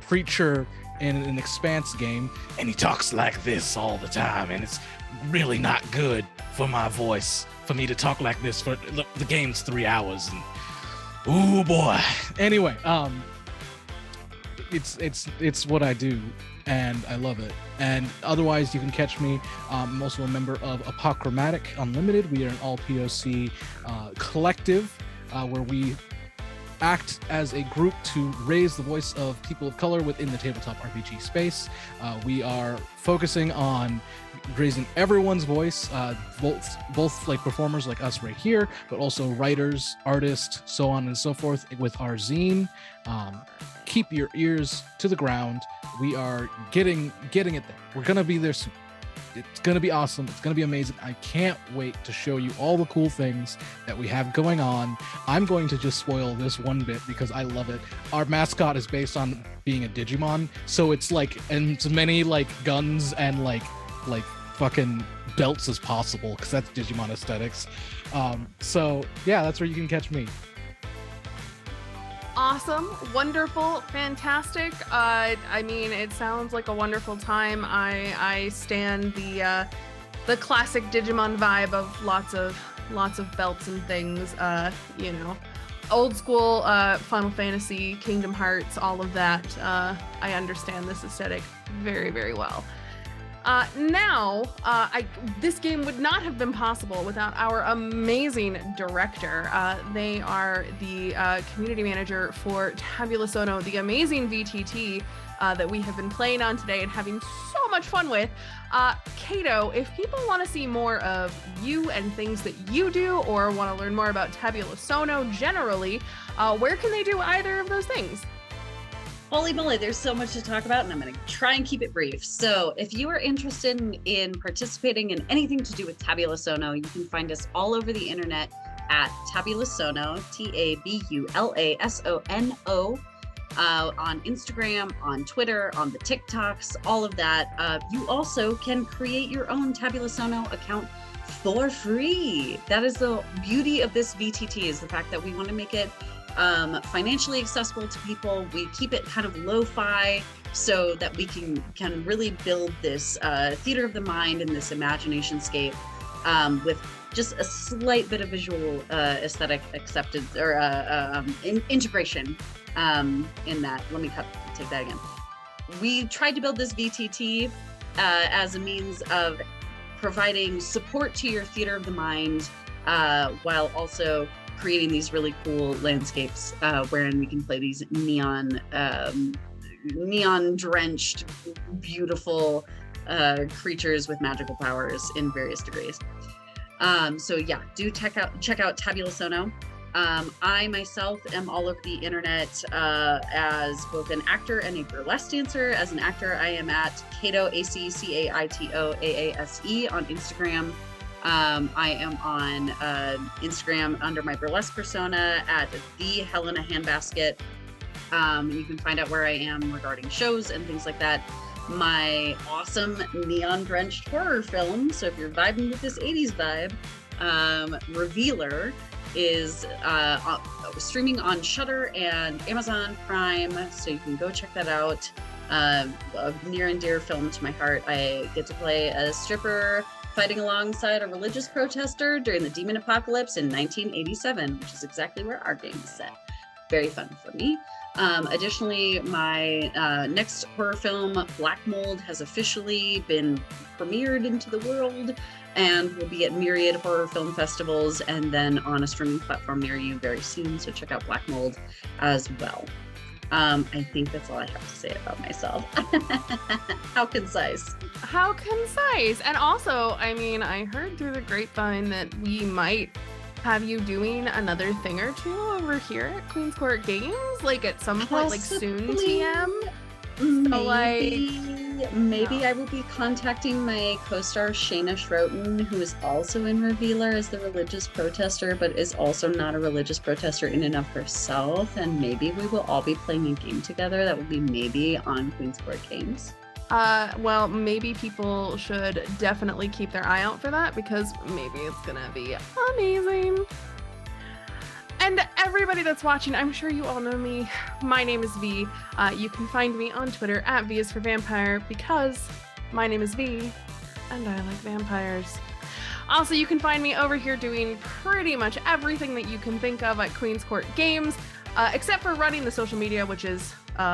B: preacher in an Expanse game, and he talks like this all the time, and it's really not good for my voice for me to talk like this. For the game's 3 hours, and oh boy. Anyway, it's what I do, and I love it. And otherwise, you can catch me. I'm also a member of Apochromatic Unlimited. We are an all POC collective where we act as a group to raise the voice of people of color within the tabletop RPG space. We are focusing on raising everyone's voice, both like performers like us right here, but also writers, artists, so on and so forth with our zine. Keep your ears to the ground. We are getting it there. We're gonna be there soon. It's gonna be awesome. It's gonna be amazing. I can't wait to show you all the cool things that we have going on. I'm going to just spoil this one bit because I love it. Our mascot is based on being a Digimon, so it's like as many like guns and like fucking belts as possible, because that's Digimon aesthetics. So yeah, that's where you can catch me.
A: Awesome, wonderful, fantastic. I mean, it sounds like a wonderful time. I stand the classic Digimon vibe of lots of belts and things. Old school Final Fantasy, Kingdom Hearts, all of that. I understand this aesthetic very, very well. This game would not have been possible without our amazing director. They are the community manager for Tabula Sono, the amazing VTT that we have been playing on today and having so much fun with. Caito, if people want to see more of you and things that you do, or want to learn more about Tabula Sono generally, where can they do either of those things?
C: Holy moly, there's so much to talk about, and I'm going to try and keep it brief. So if you are interested in participating in anything to do with Tabula Sono, you can find us all over the internet at Tabula Sono, TABULASONO, on Instagram, on Twitter, on the TikToks, all of that. You also can create your own Tabula Sono account for free. That is the beauty of this VTT, is the fact that we want to make it financially accessible to people. We keep it kind of lo-fi so that we can really build this theater of the mind and this imagination scape with just a slight bit of visual aesthetic acceptance or integration in that. Let me take that again. We tried to build this VTT as a means of providing support to your theater of the mind while also creating these really cool landscapes wherein we can play these neon-drenched, beautiful creatures with magical powers in various degrees. So yeah, do check out Tabula Sono. I myself am all over the internet as both an actor and a burlesque dancer. As an actor, I am at Caito, ACCAITOAASE on Instagram. I am on Instagram under my burlesque persona at the Helena Handbasket. You can find out where I am regarding shows and things like that. My awesome neon-drenched horror film, so if you're vibing with this 80s vibe, Revealer, is streaming on Shudder and Amazon Prime, so you can go check that out. A near and dear film to my heart. I get to play a stripper fighting alongside a religious protester during the demon apocalypse in 1987, which is exactly where our game is set. Very fun for me. Additionally, my next horror film, Black Mold, has officially been premiered into the world and will be at myriad horror film festivals and then on a streaming platform near you very soon. So check out Black Mold as well. I think that's all I have to say about myself. How concise.
A: How concise. And also, I mean, I heard through the grapevine that we might have you doing another thing or two over here at Queen's Court Games, like at some point, like soon, TM.
C: Maybe I will be contacting my co-star Shayna Schroten, who is also in Revealer as the religious protester, but is also not a religious protester in and of herself. And maybe we will all be playing a game together that will be maybe on Queen's Court Games.
A: Well, maybe people should definitely keep their eye out for that because maybe it's gonna be amazing. And everybody that's watching, I'm sure you all know me. My name is V. You can find me on Twitter at V is for Vampire because my name is V and I like vampires. Also, you can find me over here doing pretty much everything that you can think of at Queen's Court Games, except for running the social media, which is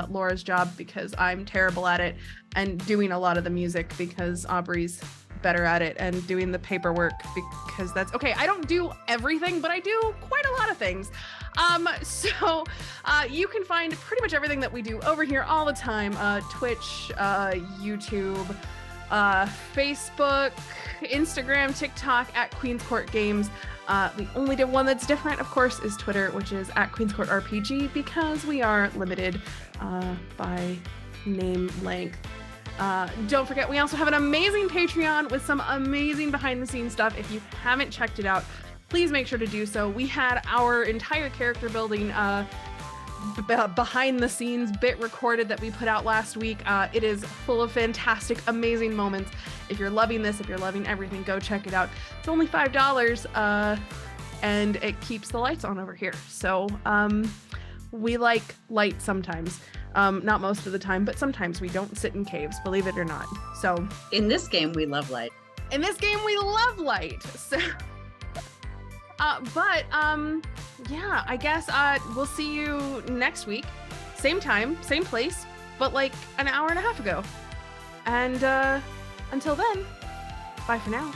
A: Laura's job because I'm terrible at it, and doing a lot of the music because Aubrey's better at it, and doing the paperwork because that's okay. I don't do everything, but I do quite a lot of things. So you can find pretty much everything that we do over here all the time. Twitch, YouTube, Facebook, Instagram, TikTok at Queen's Court Games. The only one that's different, of course, is Twitter, which is at Queen's Court RPG because we are limited by name length. Don't forget, we also have an amazing Patreon with some amazing behind-the-scenes stuff. If you haven't checked it out, please make sure to do so. We had our entire character building behind-the-scenes bit recorded that we put out last week. It is full of fantastic, amazing moments. If you're loving this, if you're loving everything, go check it out. It's only $5, and it keeps the lights on over here. So we like light sometimes. Not most of the time, but sometimes we don't sit in caves, believe it or not. So
C: in this game, we love light.
A: In this game, we love light. So, yeah, I guess we'll see you next week. Same time, same place, but like an hour and a half ago. And until then, bye for now.